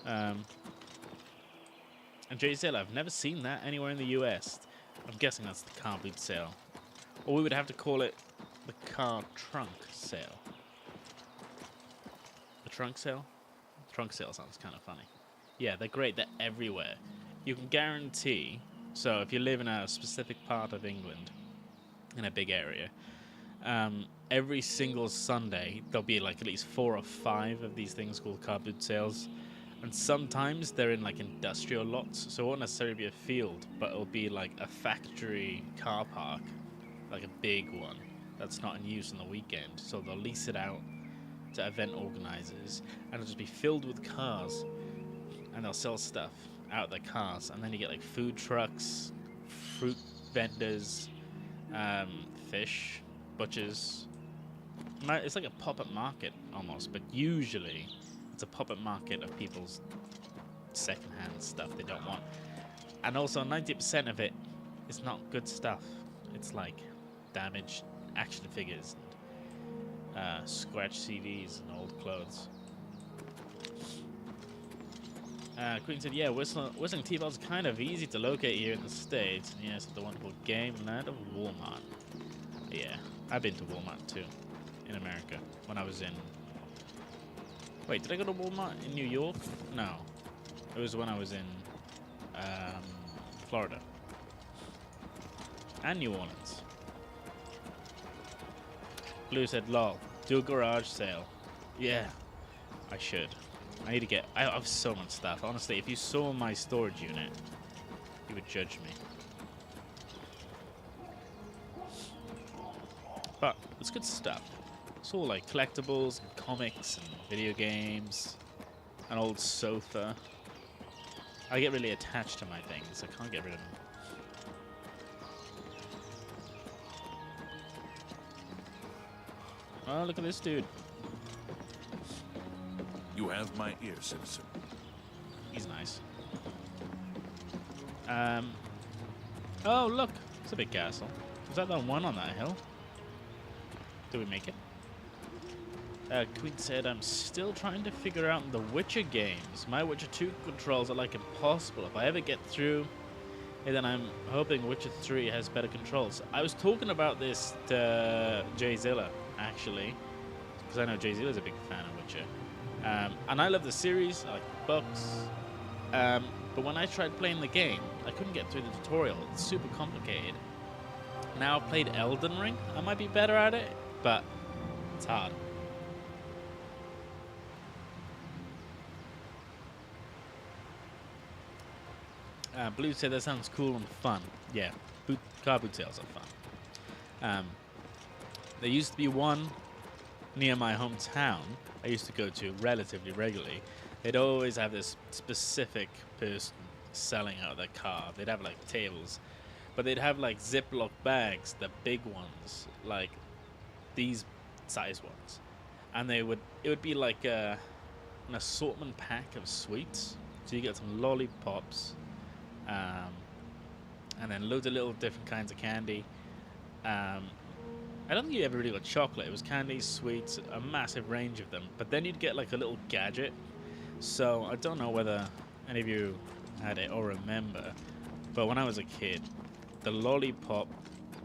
there. And Jay Zilla, I've never seen that anywhere in the US. I'm guessing that's the car boot sale. Or we would have to call it the car trunk sale. The trunk sale? Trunk sale sounds kind of funny. Yeah, they're great. They're everywhere. You can guarantee... So if you live in a specific part of England, in a big area, every single Sunday there'll be like at least 4 or 5 of these things called car boot sales. And sometimes they're in like industrial lots, so it won't necessarily be a field, but it'll be like a factory car park, like a big one that's not in use on the weekend. So they'll lease it out to event organizers, and it'll just be filled with cars, and they'll sell stuff out of their cars. And then you get like food trucks, fruit vendors, fish, butchers. It's like a pop-up market almost, but usually it's a pop-up market of people's second-hand stuff they don't want. And also 90% of it is not good stuff. It's like damaged action figures and scratched CDs and old clothes. Queen said, yeah, Whistling T-Ball's kind of easy to locate here in the States. And yes, at the wonderful Game Land of Walmart. Yeah, I've been to Walmart too, in America, when I was in... Wait, did I go to Walmart in New York? No. It was when I was in Florida. And New Orleans. Blue said, lol, do a garage sale. Yeah, I should. I need to get... I have so much stuff. Honestly, if you saw my storage unit, you would judge me. But it's good stuff. It's all like collectibles and comics and video games. An old sofa. I get really attached to my things. I can't get rid of them. Oh, look at this dude. You have my ear, citizen. He's nice. Oh, look. It's a big castle. Is that the one on that hill? Did we make it? Queen said, I'm still trying to figure out the Witcher games. My Witcher 2 controls are like impossible. If I ever get through, then I'm hoping Witcher 3 has better controls. I was talking about this to Jay Zilla, actually, because I know Jay Zilla's a big fan of Witcher. And I love the series, I like the books. But when I tried playing the game, I couldn't get through the tutorial. It's super complicated. Now I've played Elden Ring. I might be better at it, but it's hard. Blue said that sounds cool and fun. Yeah, car boot sales are fun. There used to be one near my hometown I used to go to relatively regularly. They'd always have this specific person selling out their car. They'd have like tables, but they'd have like Ziploc bags, the big ones, like these size ones, and it would be like an assortment pack of sweets. So you get some lollipops, and then loads of little different kinds of candy. I don't think you ever really got chocolate. It was candies, sweets, a massive range of them. But then you'd get like a little gadget. So I don't know whether any of you had it or remember, but when I was a kid, the lollipop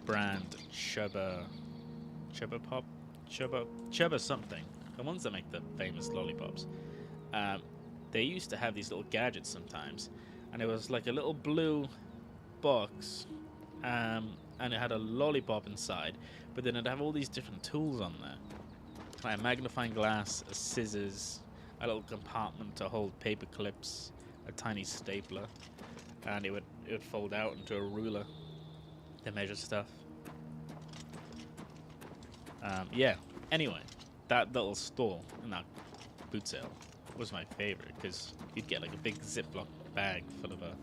brand Chubba something, the ones that make the famous lollipops, they used to have these little gadgets sometimes, and it was like a little blue box, and it had a lollipop inside, but then it'd have all these different tools on there, like a magnifying glass, a scissors, a little compartment to hold paper clips, a tiny stapler, and it would fold out into a ruler to measure stuff. Yeah. Anyway, that little store in that boot sale was my favorite because you'd get like a big Ziploc bag full of a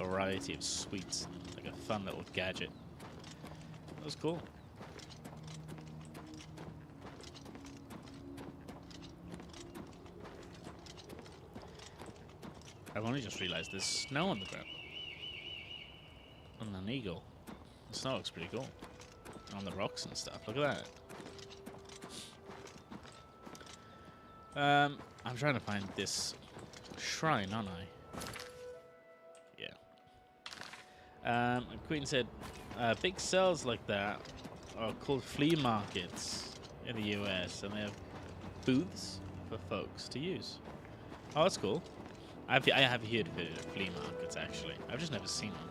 variety of sweets, like a fun little gadget. It was cool. I've only just realized there's snow on the ground. And an eagle. The snow looks pretty cool. On the rocks and stuff. Look at that. I'm trying to find this shrine, aren't I? Yeah. Queen said, big sales like that are called flea markets in the US, and they have booths for folks to use. Oh, that's cool. I have heard of flea markets, actually. I've just never seen one.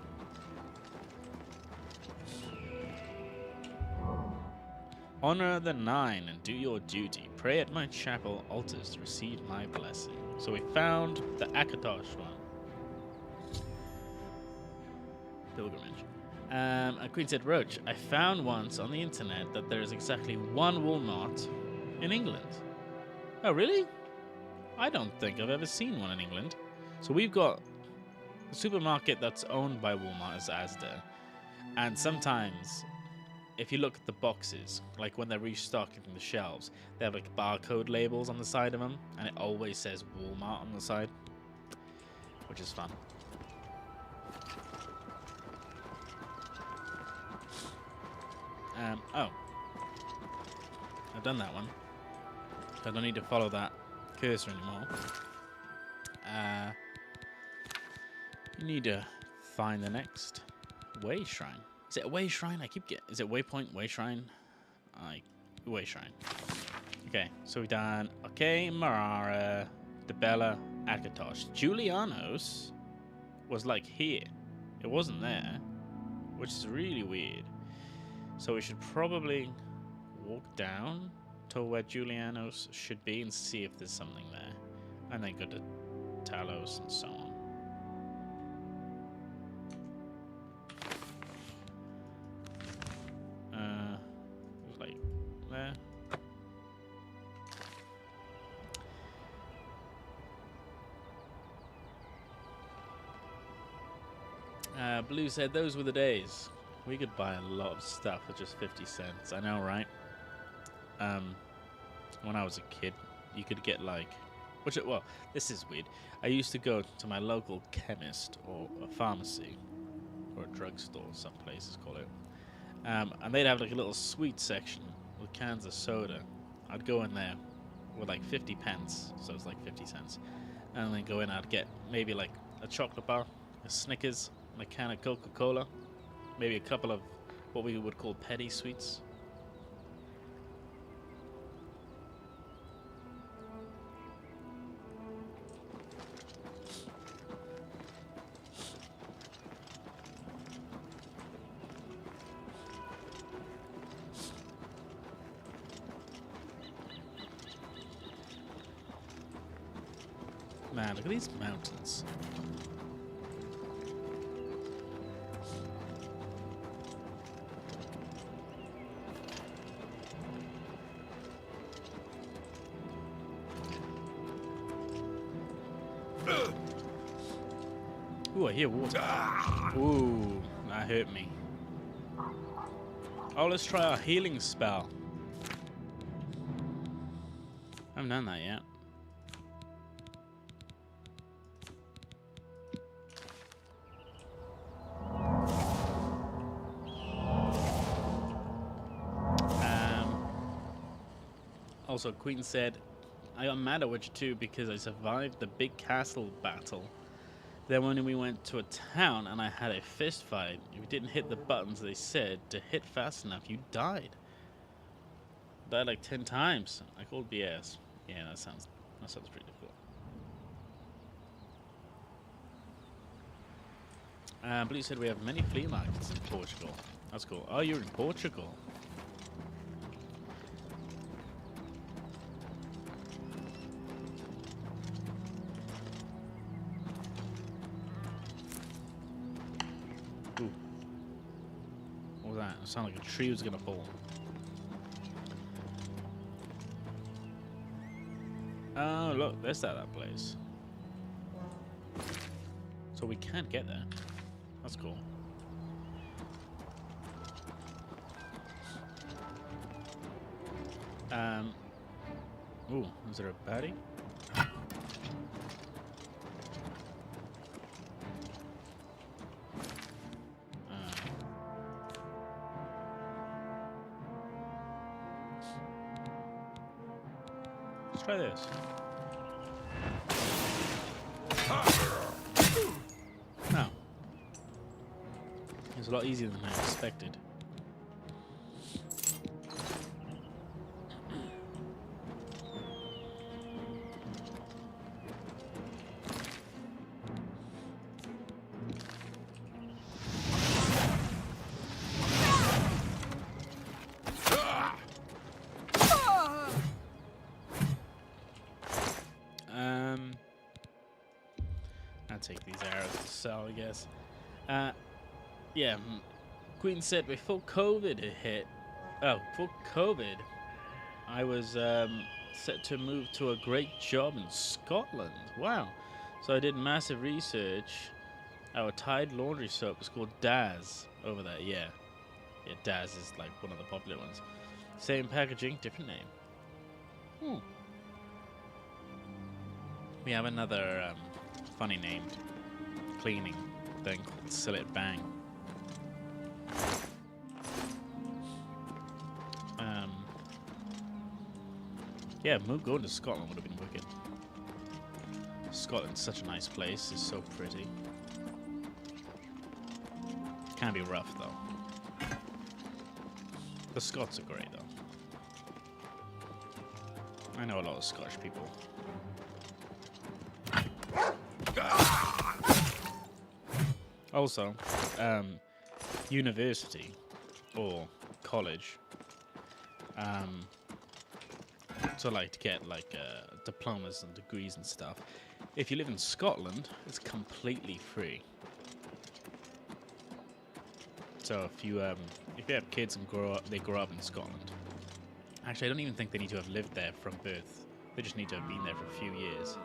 Honor the 9 and do your duty. Pray at my chapel altars to receive my blessing. So we found the Akatosh one. Pilgrimage. And Queen said, Roach, I found once on the internet that there is exactly one Walmart in England. Oh, really? I don't think I've ever seen one in England. So we've got a supermarket that's owned by Walmart as Asda. And sometimes, if you look at the boxes, like when they're restocking the shelves, they have like barcode labels on the side of them, and it always says Walmart on the side, which is fun. Oh. I've done that one. I don't need to follow that cursor anymore. You need to find the next way shrine. Is it a way shrine? I keep getting... Is it waypoint, way shrine? Way shrine. Okay, so we've done... Okay, Marara, Debella, Akatosh. Julianos was like here. It wasn't there, which is really weird. So we should probably walk down to where Julianos should be and see if there's something there. And then go to Talos and so on. Like there. Blue said those were the days. We could buy a lot of stuff for just 50 cents. I know, right? When I was a kid, you could get like... well, this is weird. I used to go to my local chemist or a pharmacy or a drugstore, some places call it. And they'd have like a little sweet section with cans of soda. I'd go in there with like 50 pence, so it's like 50 cents. And then go in, I'd get maybe like a chocolate bar, a Snickers, and a can of Coca-Cola. Maybe a couple of what we would call petty sweets. Man, look at these mountains. Ooh, I hear water. Ooh, that hurt me. Oh, let's try our healing spell. I haven't done that yet. Also, Queen said, I got mad at Witcher 2 because I survived the big castle battle. Then when we went to a town and I had a fist fight, if you didn't hit the buttons they said to hit fast enough, you died. Died like 10 times. I called BS. Yeah, that sounds pretty difficult. Blue said we have many flea markets in Portugal. That's cool. Oh, you're in Portugal. Ooh. What was that? It sounded like a tree was gonna fall. Oh, look, there's that place. So we can't get there. That's cool. Ooh, is there a baddie? Let's try this. No. It was a lot easier than I expected. I'll take these arrows to sell, I guess. Yeah, Queen said before COVID hit. Oh, before COVID, I was set to move to a great job in Scotland. Wow. So I did massive research. Our Tide laundry soap is called Daz over there. Yeah. Yeah, Daz is like one of the popular ones. Same packaging, different name. We have another funny named cleaning thing called Sill It Bang. Yeah, going to Scotland would have been wicked. Scotland's such a nice place. It's so pretty. Can be rough though. The Scots are great though. I know a lot of Scottish people. Also, university or college. So like to get like diplomas and degrees and stuff. If you live in Scotland, it's completely free. So if you have kids and they grow up in Scotland. Actually, I don't even think they need to have lived there from birth. They just need to have been there for a few years.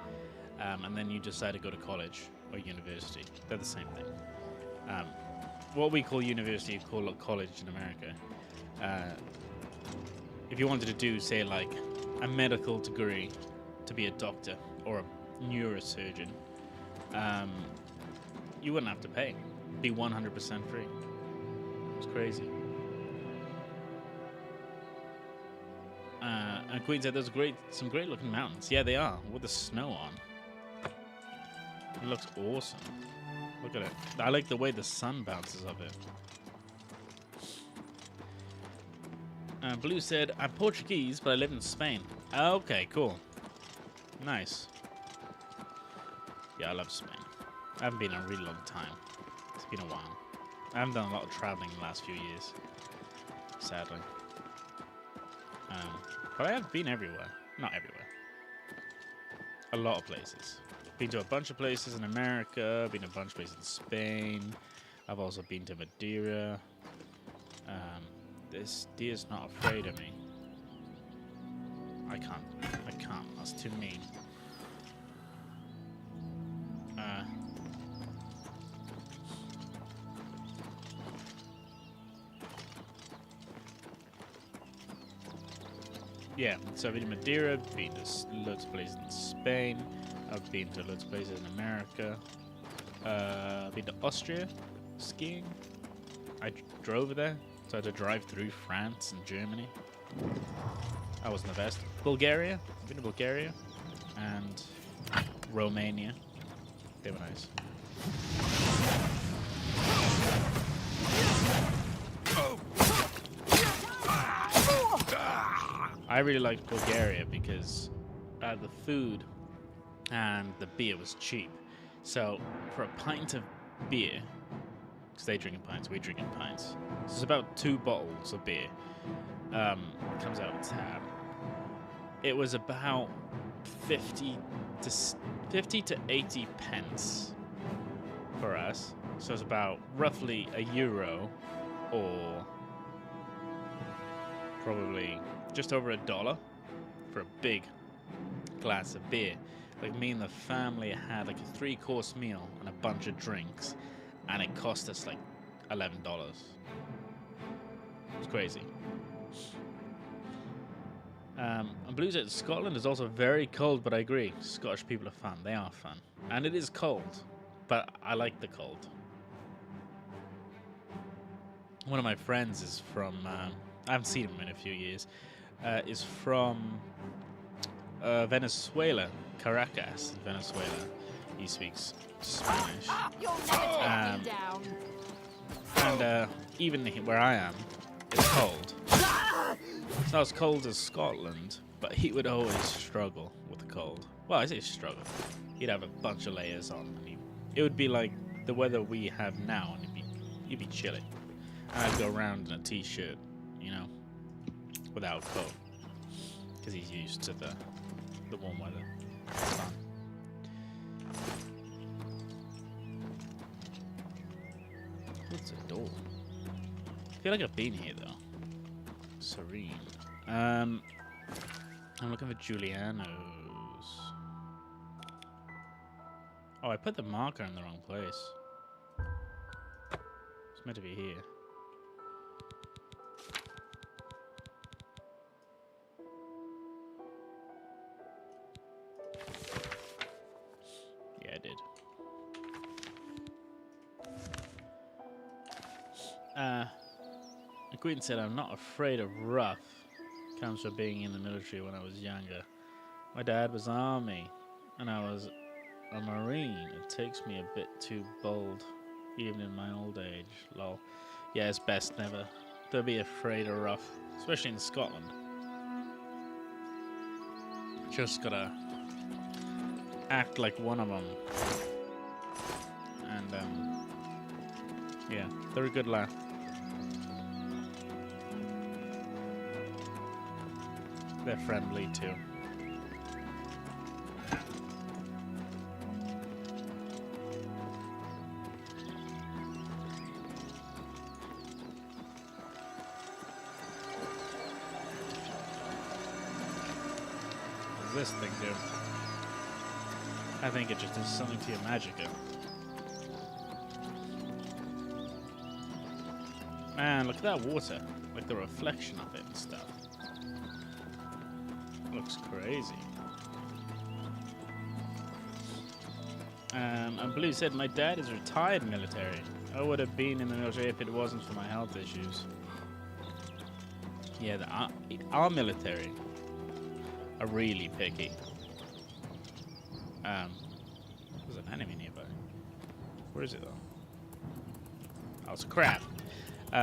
And then you decide to go to college or university. They're the same thing. What we call university, you call it college in America. If you wanted to do, say, like a medical degree to be a doctor or a neurosurgeon, you wouldn't have to pay. It'd be 100% free. It's crazy. And Queen said there's some great looking mountains. Yeah, they are, with the snow on. It looks awesome. Look at it. I like the way the sun bounces off it. Blue said, I'm Portuguese, but I live in Spain. Okay, cool. Nice. Yeah, I love Spain. I haven't been in a really long time. It's been a while. I haven't done a lot of traveling in the last few years. Sadly. But I have been everywhere. Not everywhere. A lot of places. Been to a bunch of places in America. Been to a bunch of places in Spain. I've also been to Madeira. This deer's not afraid of me. I can't. That's too mean. yeah, so I've been to Madeira, been to loads of places in Spain, I've been to loads of places in America, I've been to Austria, skiing. I drove there, so I had to drive through France and Germany. That wasn't the best. Bulgaria, I've been to Bulgaria, and Romania. They were nice. I really liked Bulgaria because the food and the beer was cheap. So for a pint of beer, because they drink in pints, we drink in pints. So it's about 2 bottles of beer. Comes out of tab. It was about 50 to 80 pence for us. So it's about roughly €1 or probably just over $1 for a big glass of beer. Like me and the family had like a 3-course meal and a bunch of drinks, and it cost us like $11. It's crazy. And Blue said Scotland is also very cold, but I agree. Scottish people are fun. They are fun. And it is cold, but I like the cold. One of my friends is from, I haven't seen him in a few years, is from Venezuela, Caracas, Venezuela. He speaks Spanish. You'll never take me down. And even where I am, it's cold. It's not as cold as Scotland, but he would always struggle with the cold. Well, I say struggle. He'd have a bunch of layers on. And it would be like the weather we have now, and he'd be chilly. And I'd go around in a t-shirt, you know, without a coat, because he's used to the warm weather. It's fun. What's a door? I feel like I've been here though. Serene. I'm looking for Giuliano's. Oh, I put the marker in the wrong place. It's meant to be here. Yeah, I did. Queen said, I'm not afraid of rough. Comes from being in the military when I was younger. My dad was army, and I was a marine. It takes me a bit too bold, even in my old age. Lol. Yeah, it's best never. Don't be afraid of rough, especially in Scotland. Just gotta act like one of them. And, yeah, they're a good laugh. They're friendly too. What does this thing do? I think it just does something to your magicka. Man, look at that water. Like the reflection of it and stuff. Looks crazy. And Blue said, my dad is retired military. I would have been in the military if it wasn't for my health issues. Yeah, our military are really picky. There's an enemy nearby. Where is it though? Oh, it's a crab.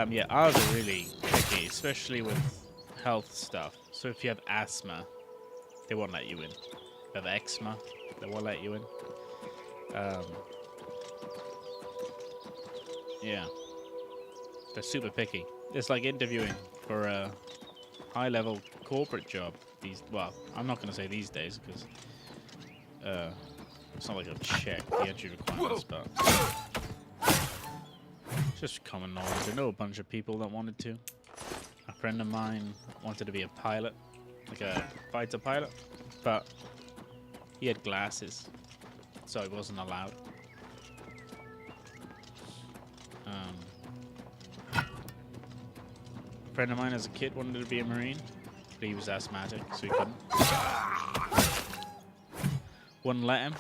Yeah, ours are really picky, especially with health stuff. So if you have asthma, they won't let you in. If you have eczema, they won't let you in. Yeah. They're super picky. It's like interviewing for a high-level corporate job. Well, I'm not going to say these days, because it's not like I've checked the entry requirements, but it's just common knowledge. I know a bunch of people that wanted to. A friend of mine wanted to be a pilot, like a fighter pilot, but he had glasses, so he wasn't allowed. A friend of mine as a kid wanted to be a Marine, But he was asthmatic, so he couldn't. Wouldn't let him.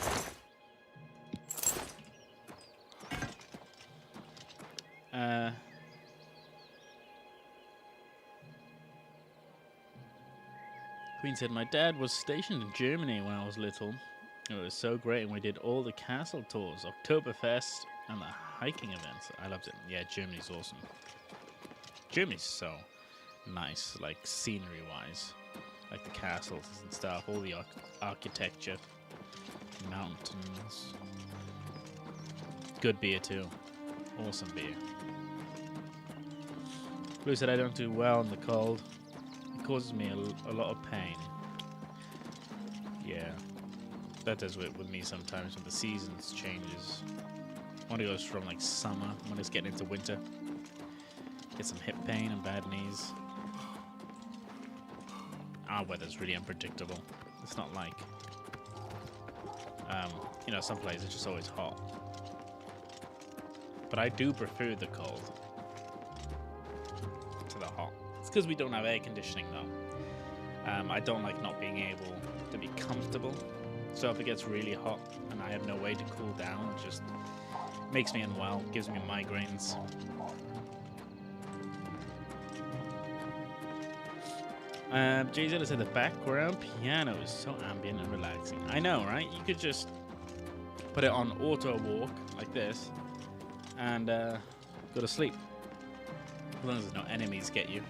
Queen said, my dad was stationed in Germany when I was little. It was so great, and we did all the castle tours, Oktoberfest, and the hiking events. I loved it. Yeah, Germany's awesome. Germany's so nice, like scenery-wise. Like the castles and stuff, all the architecture, mountains. Good beer too. Awesome beer. Blue said I don't do well in the cold. It causes me a lot of pain. Yeah. That does with me sometimes when the seasons changes. When it goes from like summer, when it's getting into winter. Get some hip pain and bad knees. Our weather's really unpredictable. It's not like, you know, some places it's just always hot. But I do prefer the cold to the hot. It's because we don't have air conditioning though. I don't like not being able to be comfortable. So if it gets really hot and I have no way to cool down, it just makes me unwell, gives me migraines. Jay-Z said the background piano is so ambient and relaxing. I know, right? You could just put it on auto walk like this and go to sleep. As long as there's no enemies get you.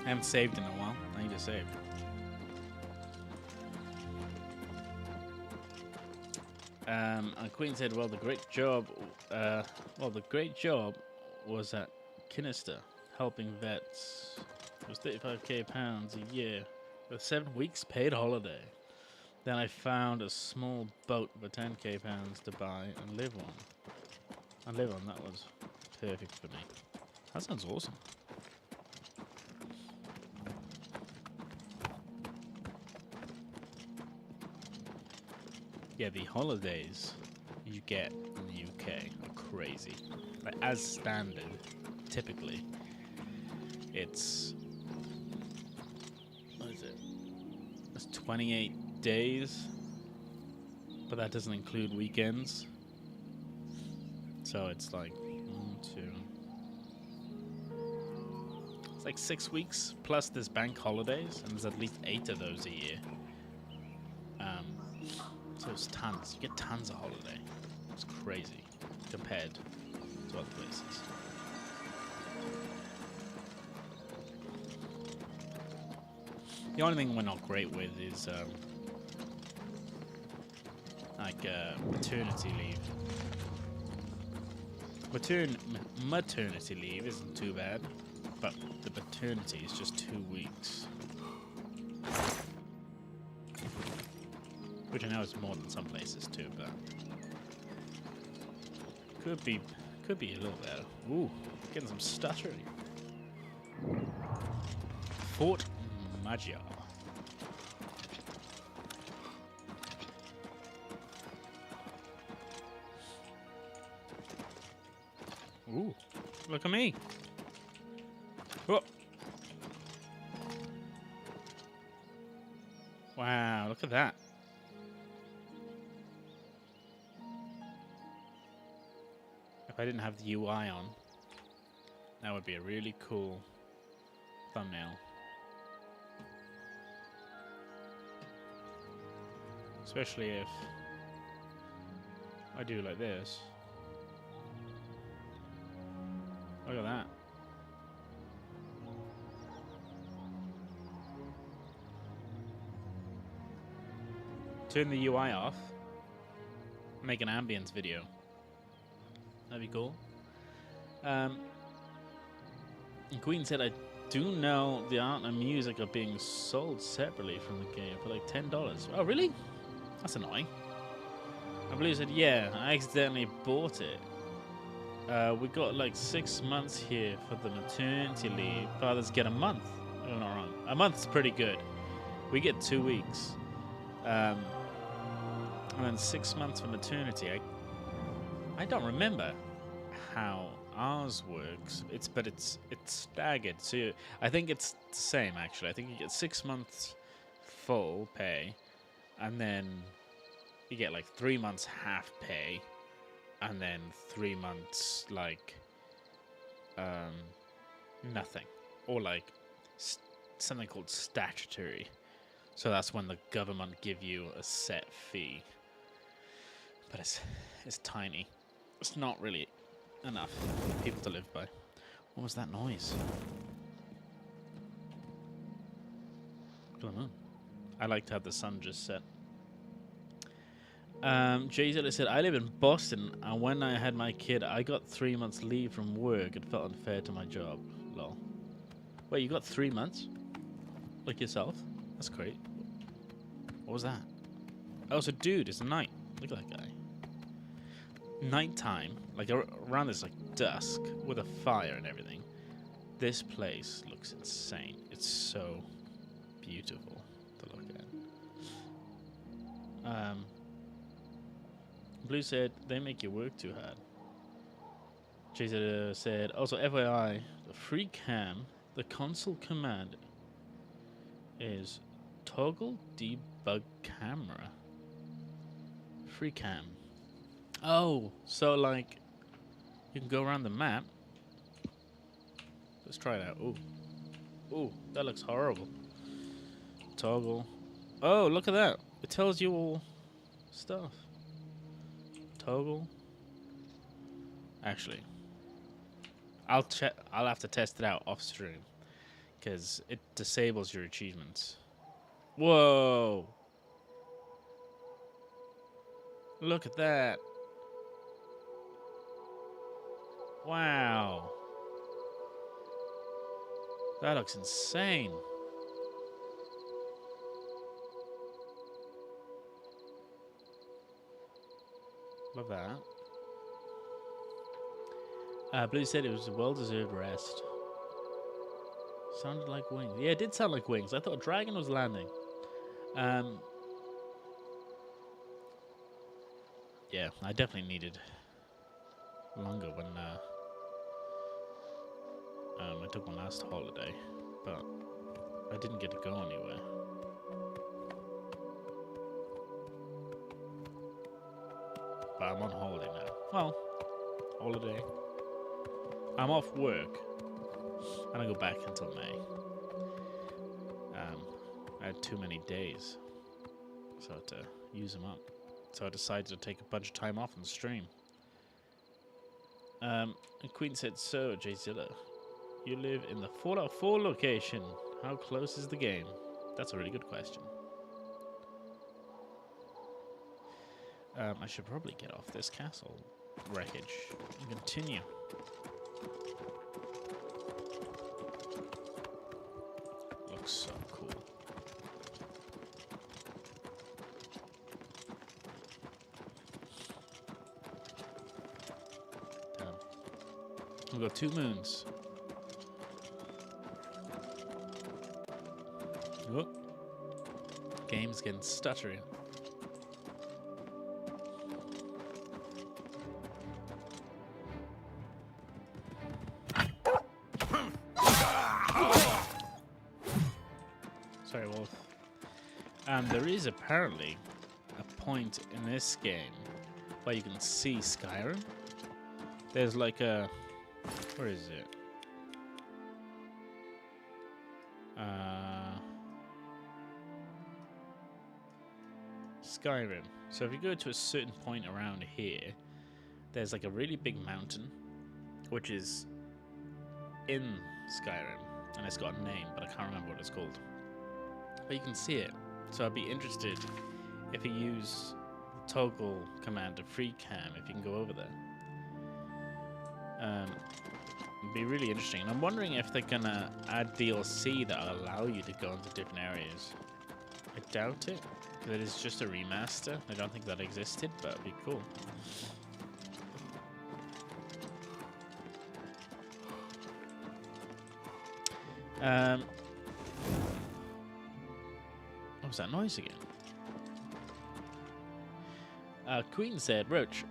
I haven't saved in a while. I need to save. And Queen said, "Well, the great job was at Kinister, helping vets. It was £35,000 a year, with 7 weeks paid holiday. Then I found a small boat for £10,000 to buy and live on. That was perfect for me. That sounds awesome." Yeah, the holidays you get in the UK are crazy. Like, as standard, typically, it's... what is it? It's 28 days, but that doesn't include weekends. So it's like 1, 2... It's like 6 weeks, plus there's bank holidays, and there's at least 8 of those a year. So it's tons. You get tons of holiday. It's crazy compared to other places. The only thing we're not great with is maternity leave. Maternity leave isn't too bad, but the paternity is just 2 weeks. Which I know is more than some places too, but could be a little better. Ooh, getting some stuttering. Fort Magyar. Ooh, look at me. Oh. Wow, look at that. If I didn't have the UI on, that would be a really cool thumbnail. Especially if I do like this. Look at that. Turn the UI off. Make an ambience video. That'd be cool. And Queen said, I do know the art and music are being sold separately from the game for like $10. Oh, really? That's annoying. And Blue said, yeah, I accidentally bought it. We got like 6 months here for the maternity leave. Fathers get a month. If I'm not wrong. A month's pretty good. We get 2 weeks. And then 6 months for maternity. I don't remember how ours works. It's staggered. So I think it's the same actually. I think you get 6 months full pay, and then you get like 3 months half pay, and then 3 months like nothing, or like something called statutory. So that's when the government give you a set fee, but it's tiny. It's not really enough for people to live by. What was that noise? Come on. I like to have the sun just set. Jay said, I live in Boston, and when I had my kid, I got 3 months leave from work. It felt unfair to my job. Lol. Wait, you got 3 months? Like yourself? That's great. What was that? Oh, it's a dude. It's night. Look at that guy. Nighttime, like around this like dusk, with a fire and everything. This place looks insane. It's so beautiful to look at. Blue said, they make you work too hard. Jason said, also FYI, the free cam, the console command is toggle debug camera. Free cam. Oh, so like, you can go around the map. Let's try it out. Ooh. Ooh, that looks horrible. Toggle. Oh, look at that. It tells you all stuff. Toggle. Actually, I'll have to test it out off stream, because it disables your achievements. Whoa! Look at that. Wow. That looks insane. Love that. Blue said it was a well-deserved rest. Sounded like wings. Yeah, it did sound like wings. I thought a dragon was landing. Yeah, I definitely needed longer when I took my last holiday, but I didn't get to go anywhere. But I'm on holiday now. Well, holiday. I'm off work, and I go back until May. I had too many days, so I had to use them up. So I decided to take a bunch of time off and stream. And Queen said, so, Jzilla, you live in the Fallout 4 location. How close is the game? That's a really good question. I should probably get off this castle wreckage and continue. Looks so cool. Damn. We've got 2 moons. Oh. Game's getting stuttering. Sorry, Wolf. There is apparently a point in this game where you can see Skyrim. There's like a... Where is it? Skyrim. So if you go to a certain point around here, there's like a really big mountain, which is in Skyrim, and it's got a name, but I can't remember what it's called. But you can see it. So I'd be interested if you use the toggle command to free cam, if you can go over there. It'd be really interesting. And I'm wondering if they're gonna add DLC that'll allow you to go into different areas. I doubt it. That is just a remaster. I don't think that existed, but it'd be cool. What was that noise again? Queen said, Roach,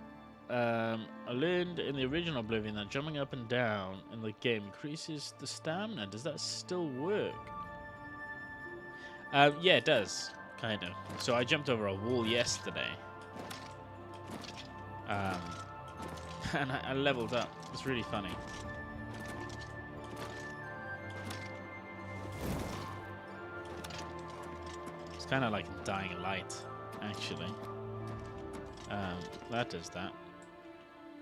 I learned in the original Oblivion that jumping up and down in the game increases the stamina. Does that still work? Yeah, it does. Kind of. So I jumped over a wall yesterday. And I leveled up. It's really funny. It's kind of like Dying Light, actually. That does that.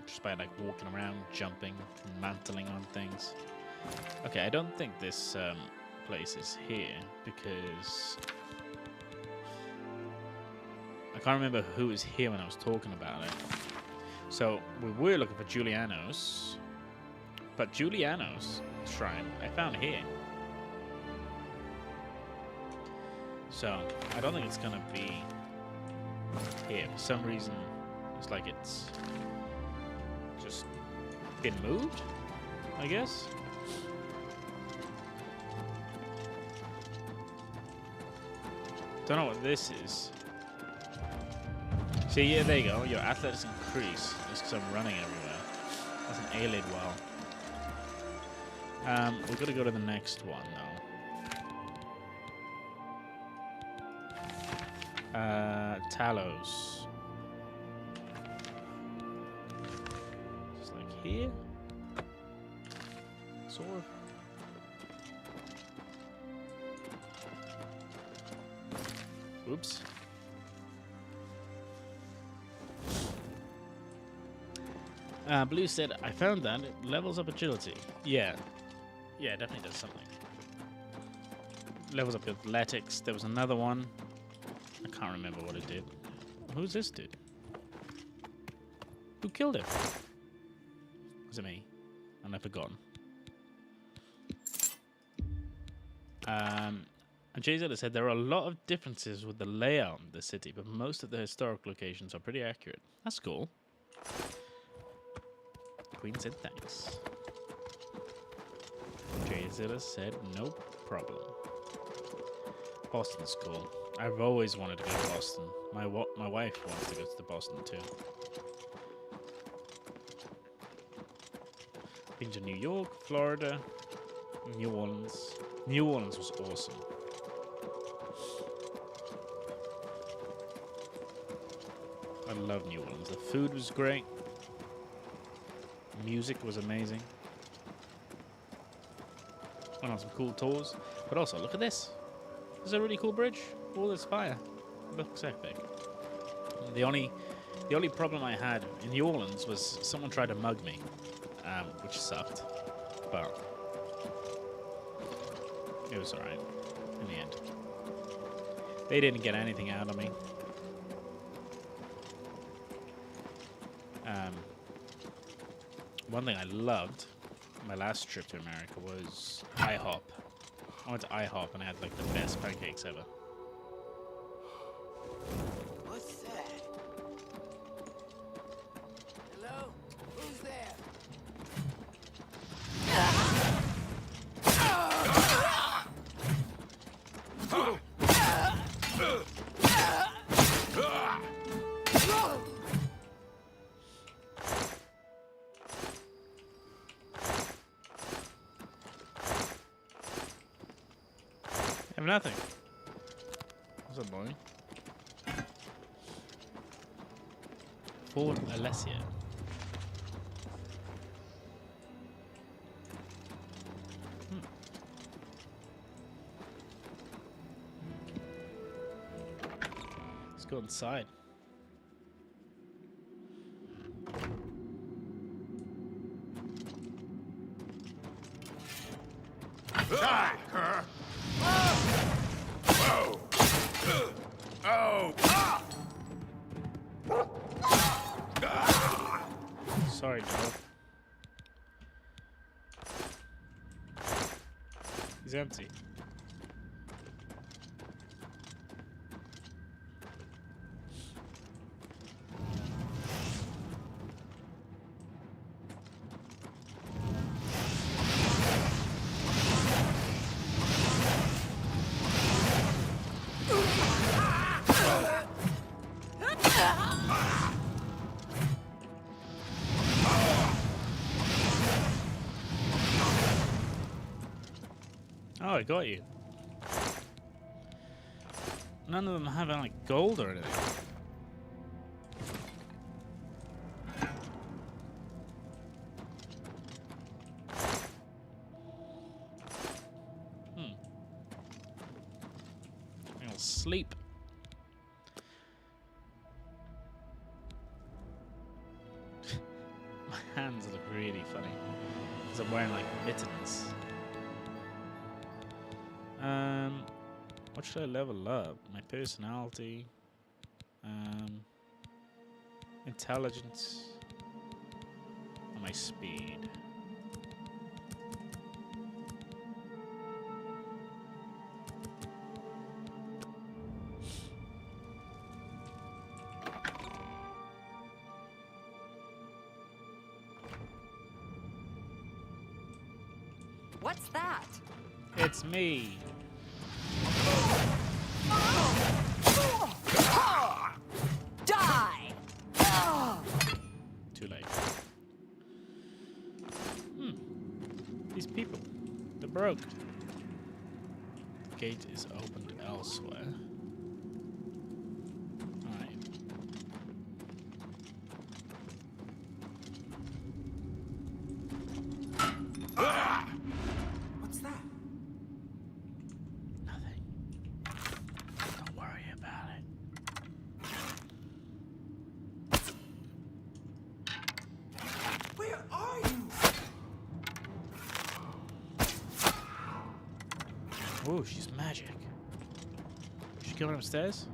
Just by like walking around, jumping, mantling on things. Okay, I don't think this place is here because I can't remember who was here when I was talking about it. So we were looking for Juliano's, but Juliano's shrine I found here. So I don't think it's gonna be here. For some reason, it's like it's just been moved, I guess. Don't know what this is. See, yeah, there you go. Your athletics increase just because I'm running everywhere. That's an Aelid well. We've got to go to the next one now. Talos. Just like here. Sort of. Oops. Blue said, I found that. It levels up agility. Yeah. Yeah, it definitely does something. Levels up athletics. There was another one. I can't remember what it did. Who's this dude? Who killed him? Was it me? And I've forgotten. And JZ said, there are a lot of differences with the layout of the city, but most of the historic locations are pretty accurate. That's cool. Queen said thanks. JZ said no problem. Boston's cool. I've always wanted to go to Boston. My wife wants to go to Boston too. Been to New York, Florida, New Orleans. New Orleans was awesome. I love New Orleans. The food was great. Music was amazing. Went on some cool tours. But also, look at this. This is a really cool bridge. All this fire. Looks epic. The only problem I had in New Orleans was someone tried to mug me, which sucked. But it was alright in the end. They didn't get anything out of me. One thing I loved my last trip to America was IHOP. I went to IHOP and I had like the best pancakes ever. What's that? Hello? Who's there? I have nothing. What's up, boy? Fort Alessia. Let's go inside. Sorry, dog. He's empty. Oh, I got you. None of them have like gold or anything. I'll sleep. My hands look really funny because I'm wearing like mittens. What should I level up? My personality, intelligence, and my speed. What's that? It's me. Die! Too late. These people. They're broke. The gate is opened elsewhere. Alright. What's that? Nothing. Don't worry about it. Where are you? Oh, she's magic. Is she going upstairs?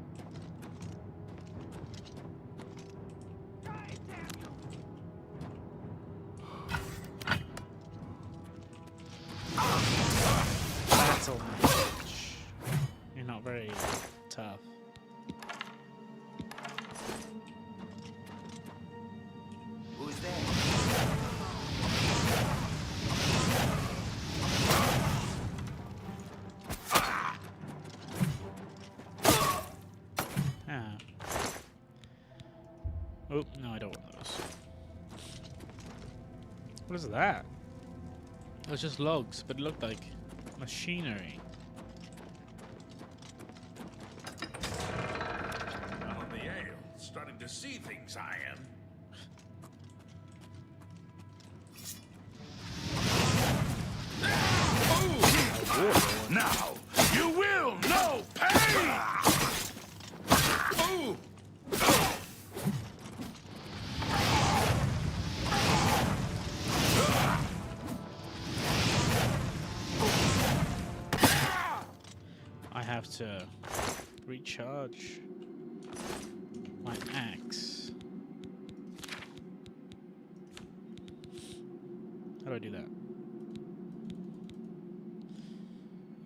Battle mage. You're not very tough. Who's there? Ah. Oh, no, I don't want those. What is that? It was just logs, but it looked like machinery. On the ale, starting to see things I am. Now, you will know pain! Ooh. I have to recharge my axe. How do I do that?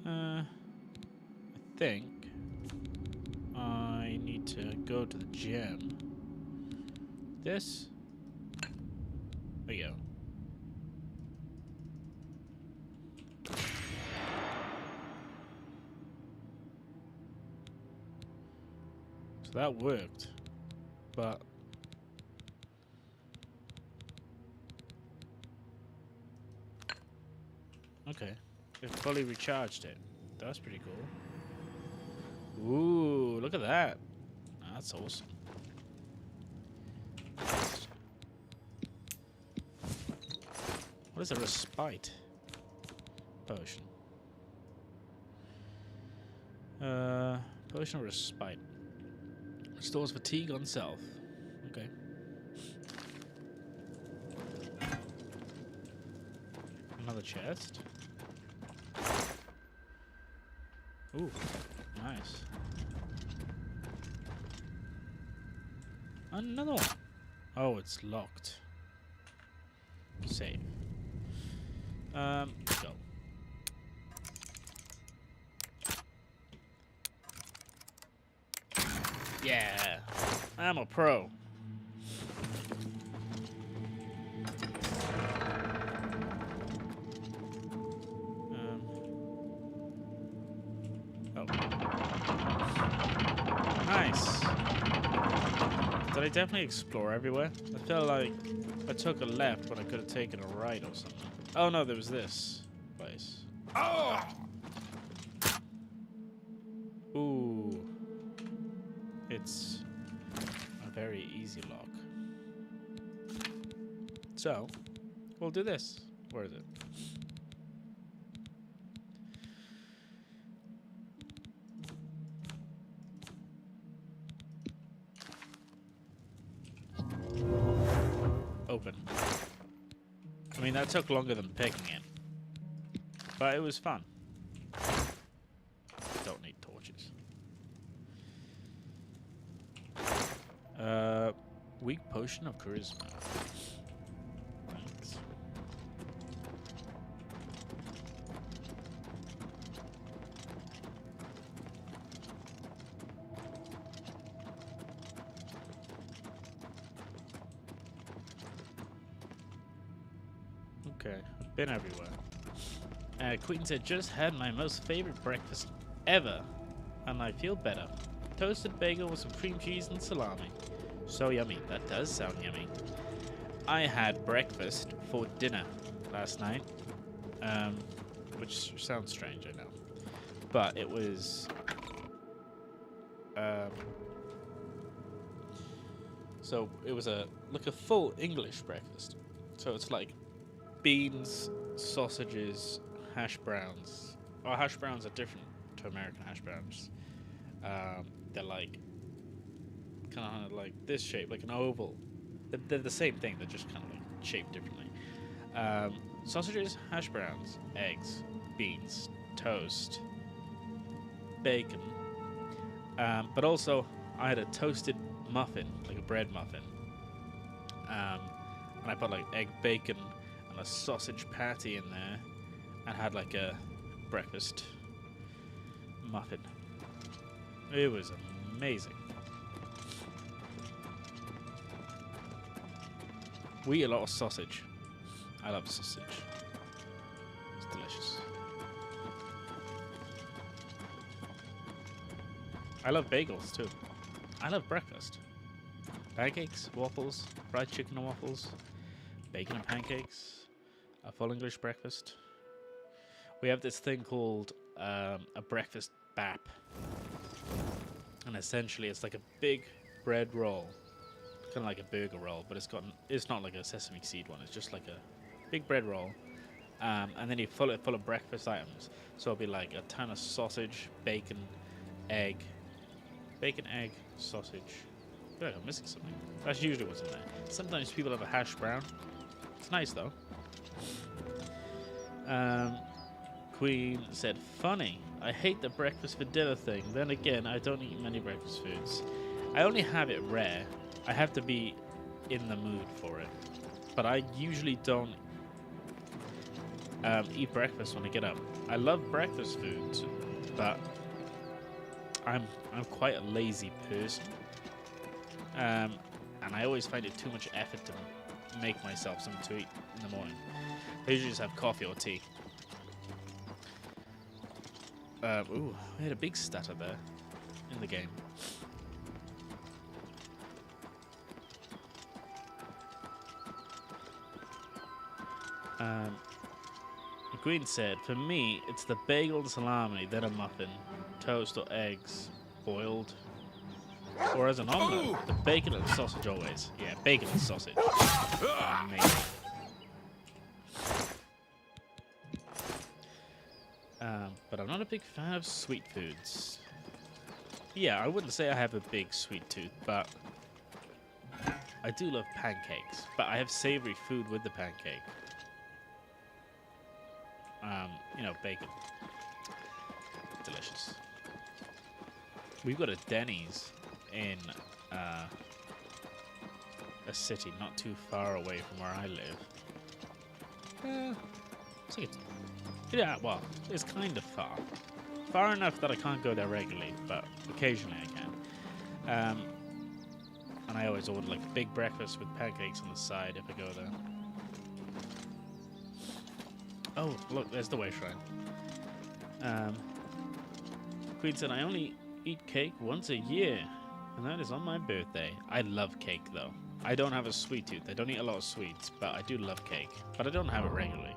I think I need to go to the gym. This? There you go. So that worked, but okay, it fully recharged it. That's pretty cool. Ooh, look at that. That's awesome. What is a respite potion? Potion of respite. Restores fatigue on self. Okay. Another chest. Ooh, nice. Another one. Oh, it's locked. Save. Go. Yeah, I'm a pro. Oh. Nice. Did I definitely explore everywhere? I felt like I took a left when I could have taken a right or something. Oh no, there was this place. Oh, easy lock. So, we'll do this. Where is it? Open. I mean, that took longer than picking it. But it was fun. Don't need torches. Weak potion of charisma. Thanks. Okay, I've been everywhere. Queen said, just had my most favorite breakfast ever, and I feel better. Toasted bagel with some cream cheese and salami. So yummy. That does sound yummy. I had breakfast for dinner last night, which sounds strange, I know. But it was... so it was like a full English breakfast. So it's like beans, sausages, hash browns. Oh, hash browns are different to American hash browns. They're like kind of like this shape, like an oval. They're the same thing. They're just kind of like shaped differently. Sausages, hash browns, eggs, beans, toast, bacon. But also, I had a toasted muffin, like a bread muffin. And I put like egg bacon and a sausage patty in there, and had like a breakfast muffin. It was amazing. We eat a lot of sausage. I love sausage. It's delicious. I love bagels too. I love breakfast. Pancakes, waffles, fried chicken and waffles, bacon and pancakes, a full English breakfast. We have this thing called a breakfast bap. And essentially it's like a big bread roll. Kind of like a burger roll, but it's not like a sesame seed one. It's just like a big bread roll. And then you fill it full of breakfast items. So it'll be like a ton of sausage, bacon, egg, sausage. I feel like I'm missing something. That's usually what's in there. Sometimes people have a hash brown. It's nice though. Queen said, funny. I hate the breakfast for dinner thing. Then again, I don't eat many breakfast foods. I only have it rare. I have to be in the mood for it. But I usually don't eat breakfast when I get up. I love breakfast foods, but I'm quite a lazy person. And I always find it too much effort to make myself something to eat in the morning. I usually just have coffee or tea. Ooh, we had a big stutter there in the game. The Queen said, for me, it's the bagel and salami, then a muffin, toast or eggs, boiled, or as an omelette, the bacon and sausage always. Yeah, bacon and sausage. Amazing. But I'm not a big fan of sweet foods. Yeah, I wouldn't say I have a big sweet tooth, but I do love pancakes. But I have savory food with the pancake. You know, bacon. Delicious. We've got a Denny's in a city not too far away from where I live. It's like yeah, well, it's kind of far. Far enough that I can't go there regularly, but occasionally I can. And I always order like a big breakfast with pancakes on the side if I go there. Oh, look, there's the way shrine. Queen said, I only eat cake once a year, and that is on my birthday. I love cake, though. I don't have a sweet tooth. I don't eat a lot of sweets, but I do love cake. But I don't have it regularly.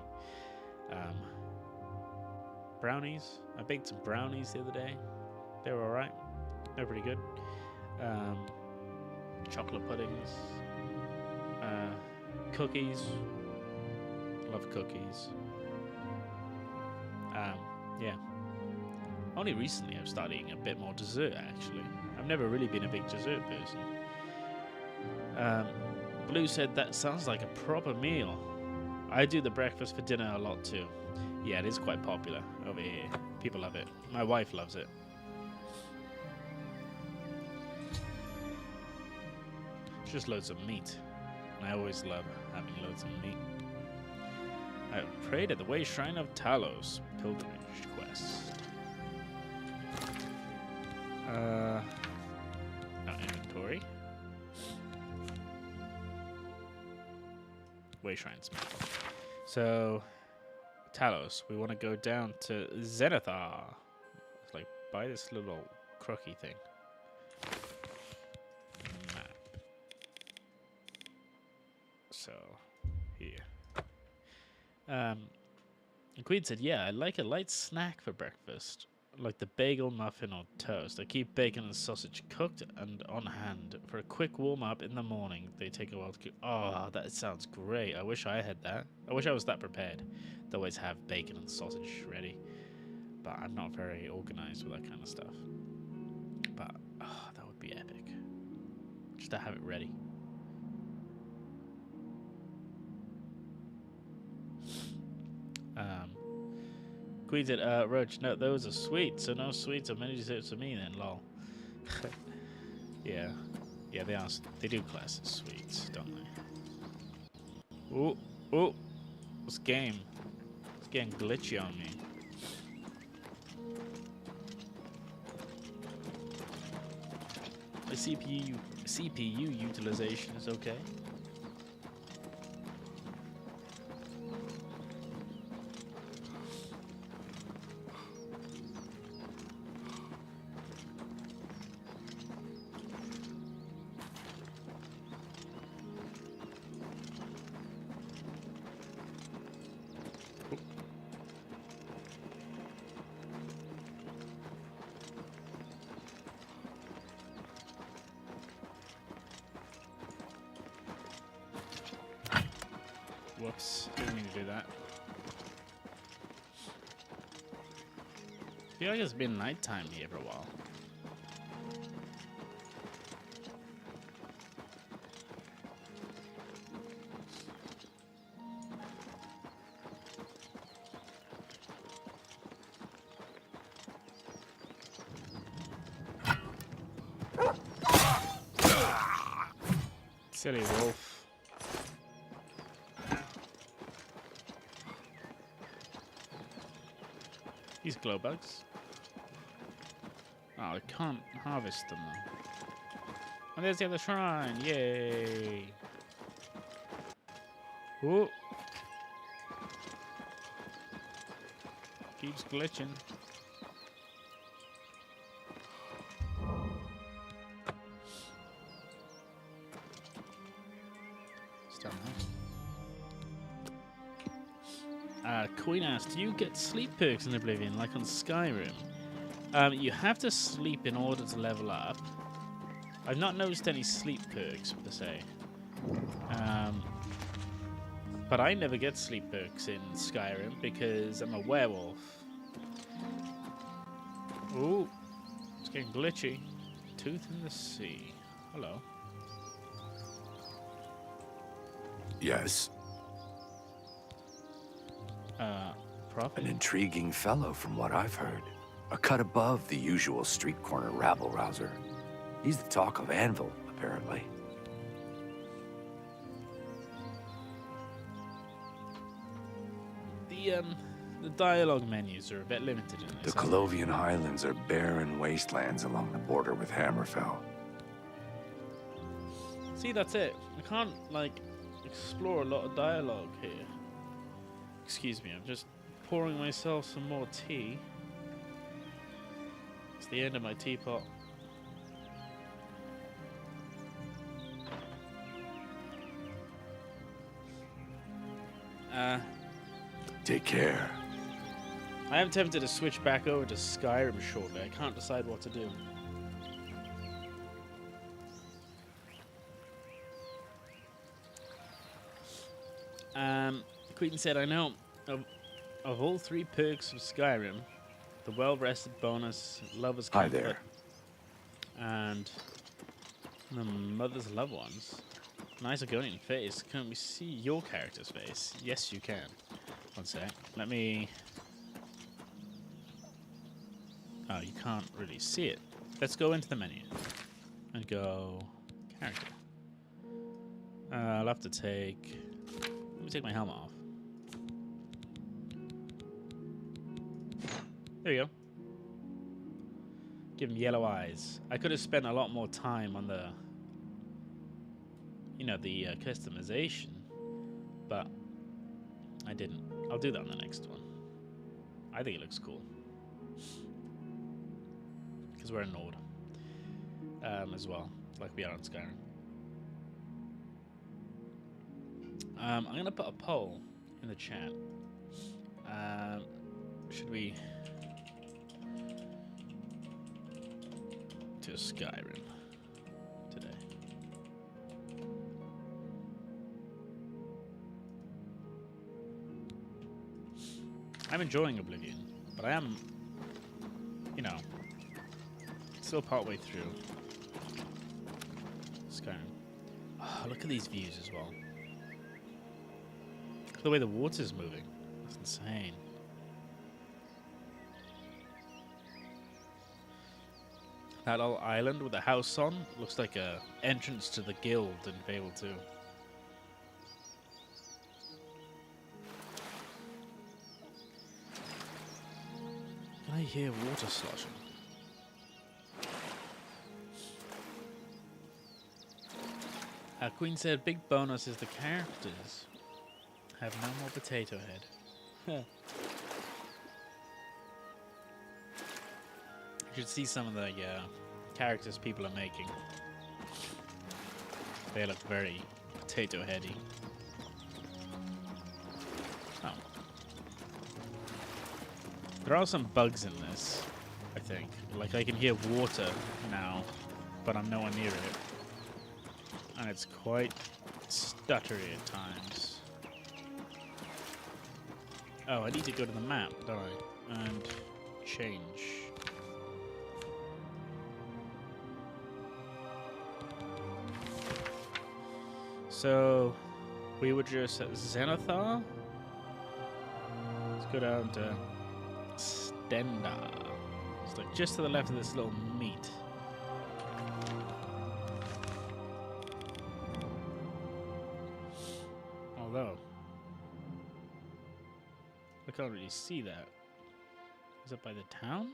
Brownies. I baked some brownies the other day. They were alright. They were pretty good. chocolate puddings, cookies. Love cookies. Yeah. Only recently I've started eating a bit more dessert, actually. I've never really been a big dessert person. Blue said that sounds like a proper meal. I do the breakfast for dinner a lot too. Yeah, it is quite popular over here. People love it. My wife loves it. It's just loads of meat. And I always love having loads of meat. I prayed at the Way Shrine of Talos. Pilgrimage quest. Inventory. Way Shrines. So, Talos, we want to go down to Zenithar. It's like, buy this little crooky thing. Map. So, here. And Queen said, yeah, I like a light snack for breakfast. Like the bagel, muffin, or toast. I keep bacon and sausage cooked and on hand. For a quick warm-up in the morning, they take a while to cook. Oh, that sounds great. I wish I had that. I wish I was that prepared. They always have bacon and sausage ready. But I'm not very organized with that kind of stuff. But, that would be epic. Just to have it ready. Queen said, Roach, no, those are sweet, so no sweets or many desserts for me then, lol. Yeah. Yeah, they are. They do class as sweets, don't they? Ooh, ooh. This game. It's getting glitchy on me. My CPU utilization is okay. Whoops, didn't mean to do that. I feel like it's been nighttime here for a while. Silly wolf. These glow bugs. Oh, I can't harvest them though. And there's the other shrine. Yay. Ooh. Keeps glitching. Still nice. Queen asked, do you get sleep perks in Oblivion like on Skyrim? You have to sleep in order to level up. I've not noticed any sleep perks per se. But I never get sleep perks in Skyrim because I'm a werewolf. Ooh, it's getting glitchy. Tooth in the sea. Hello. Yes. Prophet? An intriguing fellow from what I've heard. A cut above the usual street corner rabble-rouser. He's the talk of Anvil, apparently. The dialogue menus are a bit limited in this. The Colovian Highlands are barren wastelands along the border with Hammerfell. See, that's it. I can't, like, explore a lot of dialogue here. Excuse me, I'm just pouring myself some more tea. It's the end of my teapot. Take care. I am tempted to switch back over to Skyrim shortly. I can't decide what to do. Queen said, I know of all 3 perks of Skyrim, the well-rested bonus, lover's Hi comfort, there. and the mother's loved ones. Nice Argonian face. Can we see your character's face? Yes, you can. One sec. Let me... Oh, you can't really see it. Let's go into the menu and go character. I'll have to take... Let me take my helmet off. There you go. Give him yellow eyes. I could have spent a lot more time on the... You know, the customization. But I didn't. I'll do that on the next one. I think it looks cool. Because we're a Nord. As well. Like we are on Skyrim. I'm going to put a poll in the chat. Should we... to Skyrim today? I'm enjoying Oblivion, but I am, you know, still partway through Skyrim. Oh, look at these views as well. Look at the way the water's moving. That's insane. That little island with a house on looks like a entrance to the guild in Fable 2. Can I hear water sloshing? Queen said, big bonus is the characters have no more potato head. You should see some of the characters people are making. They look very potato heady. Oh. There are some bugs in this, I think. Like I can hear water now, but I'm nowhere near it. And it's quite stuttery at times. Oh, I need to go to the map, don't I? And change. So, we were just at Zenithar. Let's go down to Stendar. It's like just to the left of this little meat. Although, I can't really see that. Is it by the town?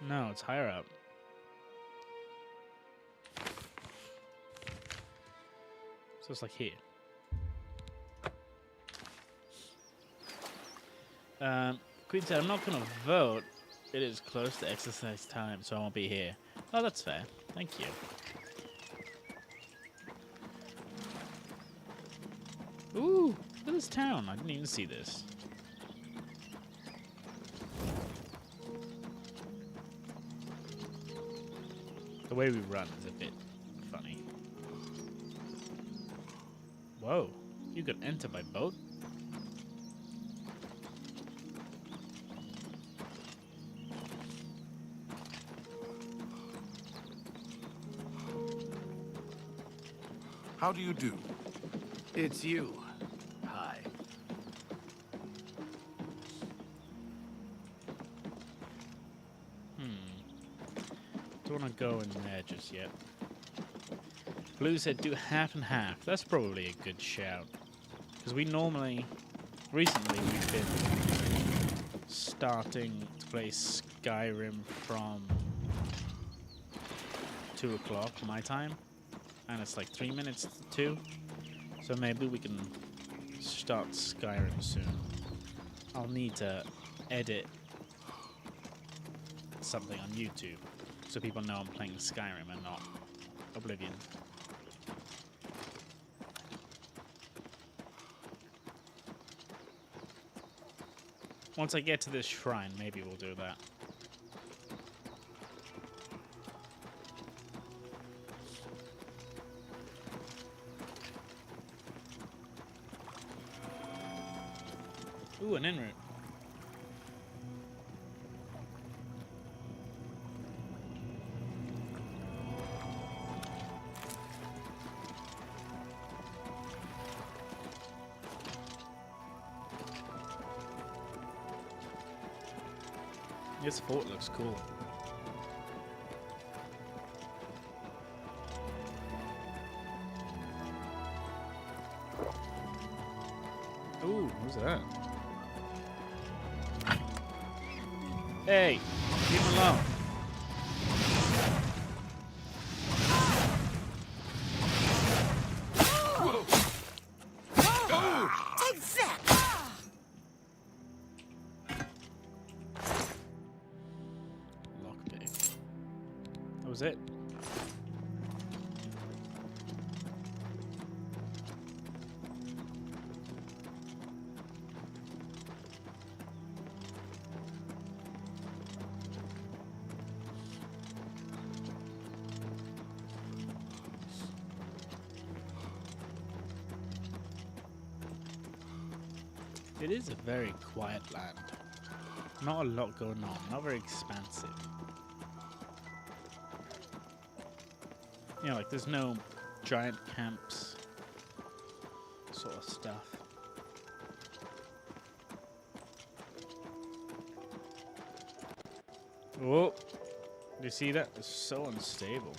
No, it's higher up. So it's like here. Queen said, I'm not going to vote. It is close to exercise time, so I won't be here. Oh, that's fair. Thank you. Ooh, look at this town. I didn't even see this. The way we run is a bit funny. Whoa, you could enter by boat? How do you do? It's you. Hi. Don't want to go in there just yet. Blue said do half and half. That's probably a good shout. Because we normally, recently we've been starting to play Skyrim from 2 o'clock my time. And it's like 3 minutes to 2. So maybe we can start Skyrim soon. I'll need to edit something on YouTube so people know I'm playing Skyrim and not Oblivion. Once I get to this shrine, maybe we'll do that. Ooh, an in route. This fort looks cool. Ooh, who's that? Hey, leave him alone. Take that! Lockpick. That was it. It is a very quiet land. Not a lot going on. Not very expansive. You know, like there's no giant camps sort of stuff. Oh, do you see that? It's so unstable.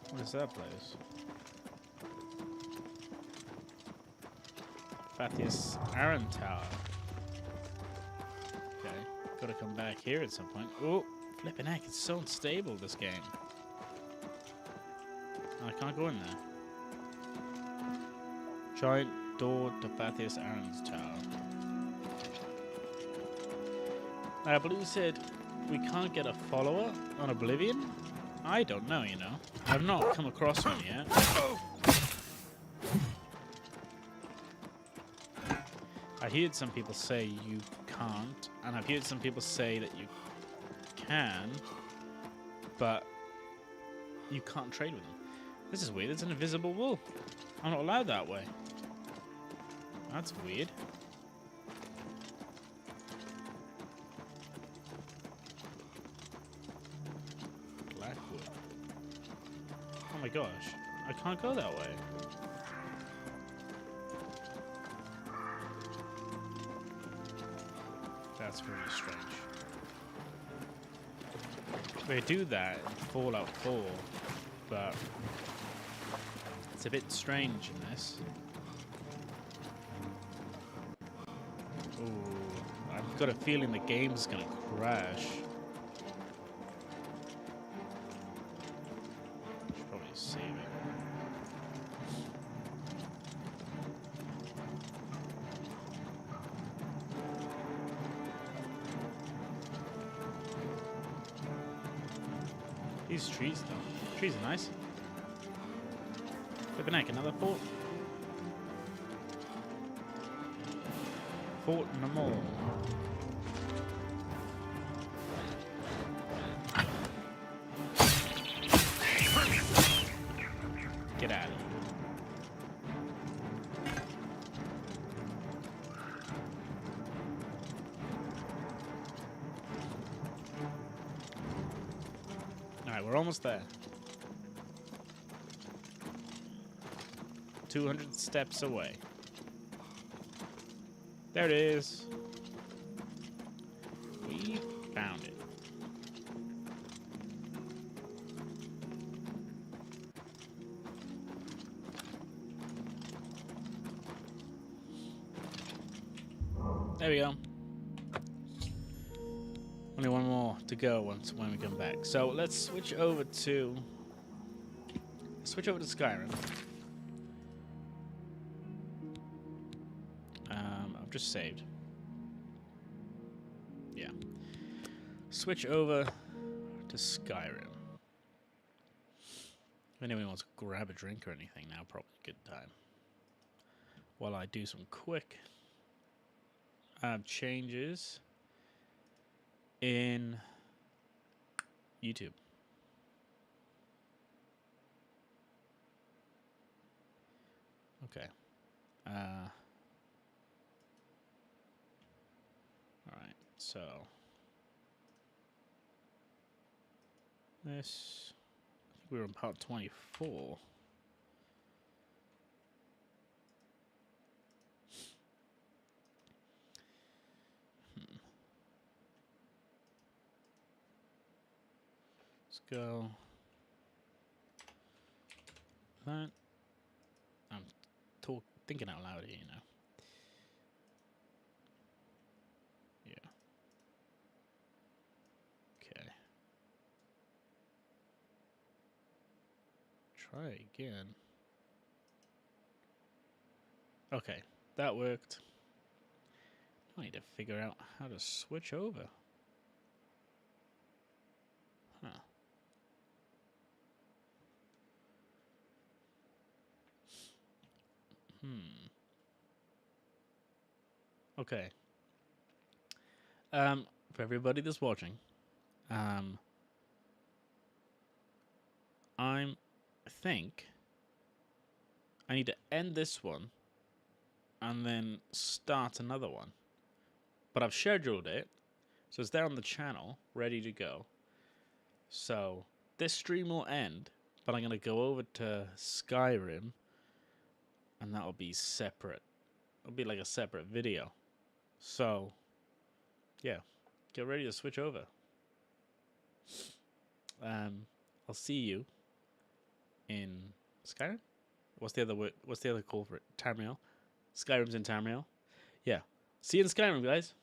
What is that place? Fathius Aaron Tower. Okay, gotta come back here at some point. Oh, flipping heck, it's so unstable, this game. I can't go in there. Giant door to Fathius Aaron's Tower. Blue said we can't get a follower on Oblivion? I don't know, you know. I've not come across one yet. I heard some people say you can't, and I've heard some people say that you can, but you can't trade with them. This is weird. There's an invisible wall. I'm not allowed that way. That's weird. Blackwood. Oh my gosh. I can't go that way. That's really strange. They do that in Fallout 4, but it's a bit strange in this. Ooh, I've got a feeling the game's gonna crash. Should probably save it. These trees, though. Trees are nice. Flippin' heck, another fort. Fort no more. Get out of here. Alright, we're almost there. 200 steps away. There it is. We found it. There we go. Only one more to go when we come back. So let's switch over to Skyrim. I've just saved. Yeah. Switch over to Skyrim. If anyone wants to grab a drink or anything now, probably a good time. While I do some quick changes in YouTube. Okay. All right. So this. I think we were on part 24. Let's go. That. I'm thinking out loud here, you know. Yeah. Okay. Try again. Okay, that worked. I need to figure out how to switch over. Huh. Okay. For everybody that's watching, I think I need to end this one and then start another one. But I've scheduled it, so it's there on the channel, ready to go. So this stream will end, but I'm gonna go over to Skyrim, and that'll be separate. It'll be like a separate video. So yeah, get ready to switch over. I'll see you in Skyrim. What's the other word? What's the other call for it? Tamriel. Skyrim's in Tamriel. Yeah. See you in Skyrim, guys.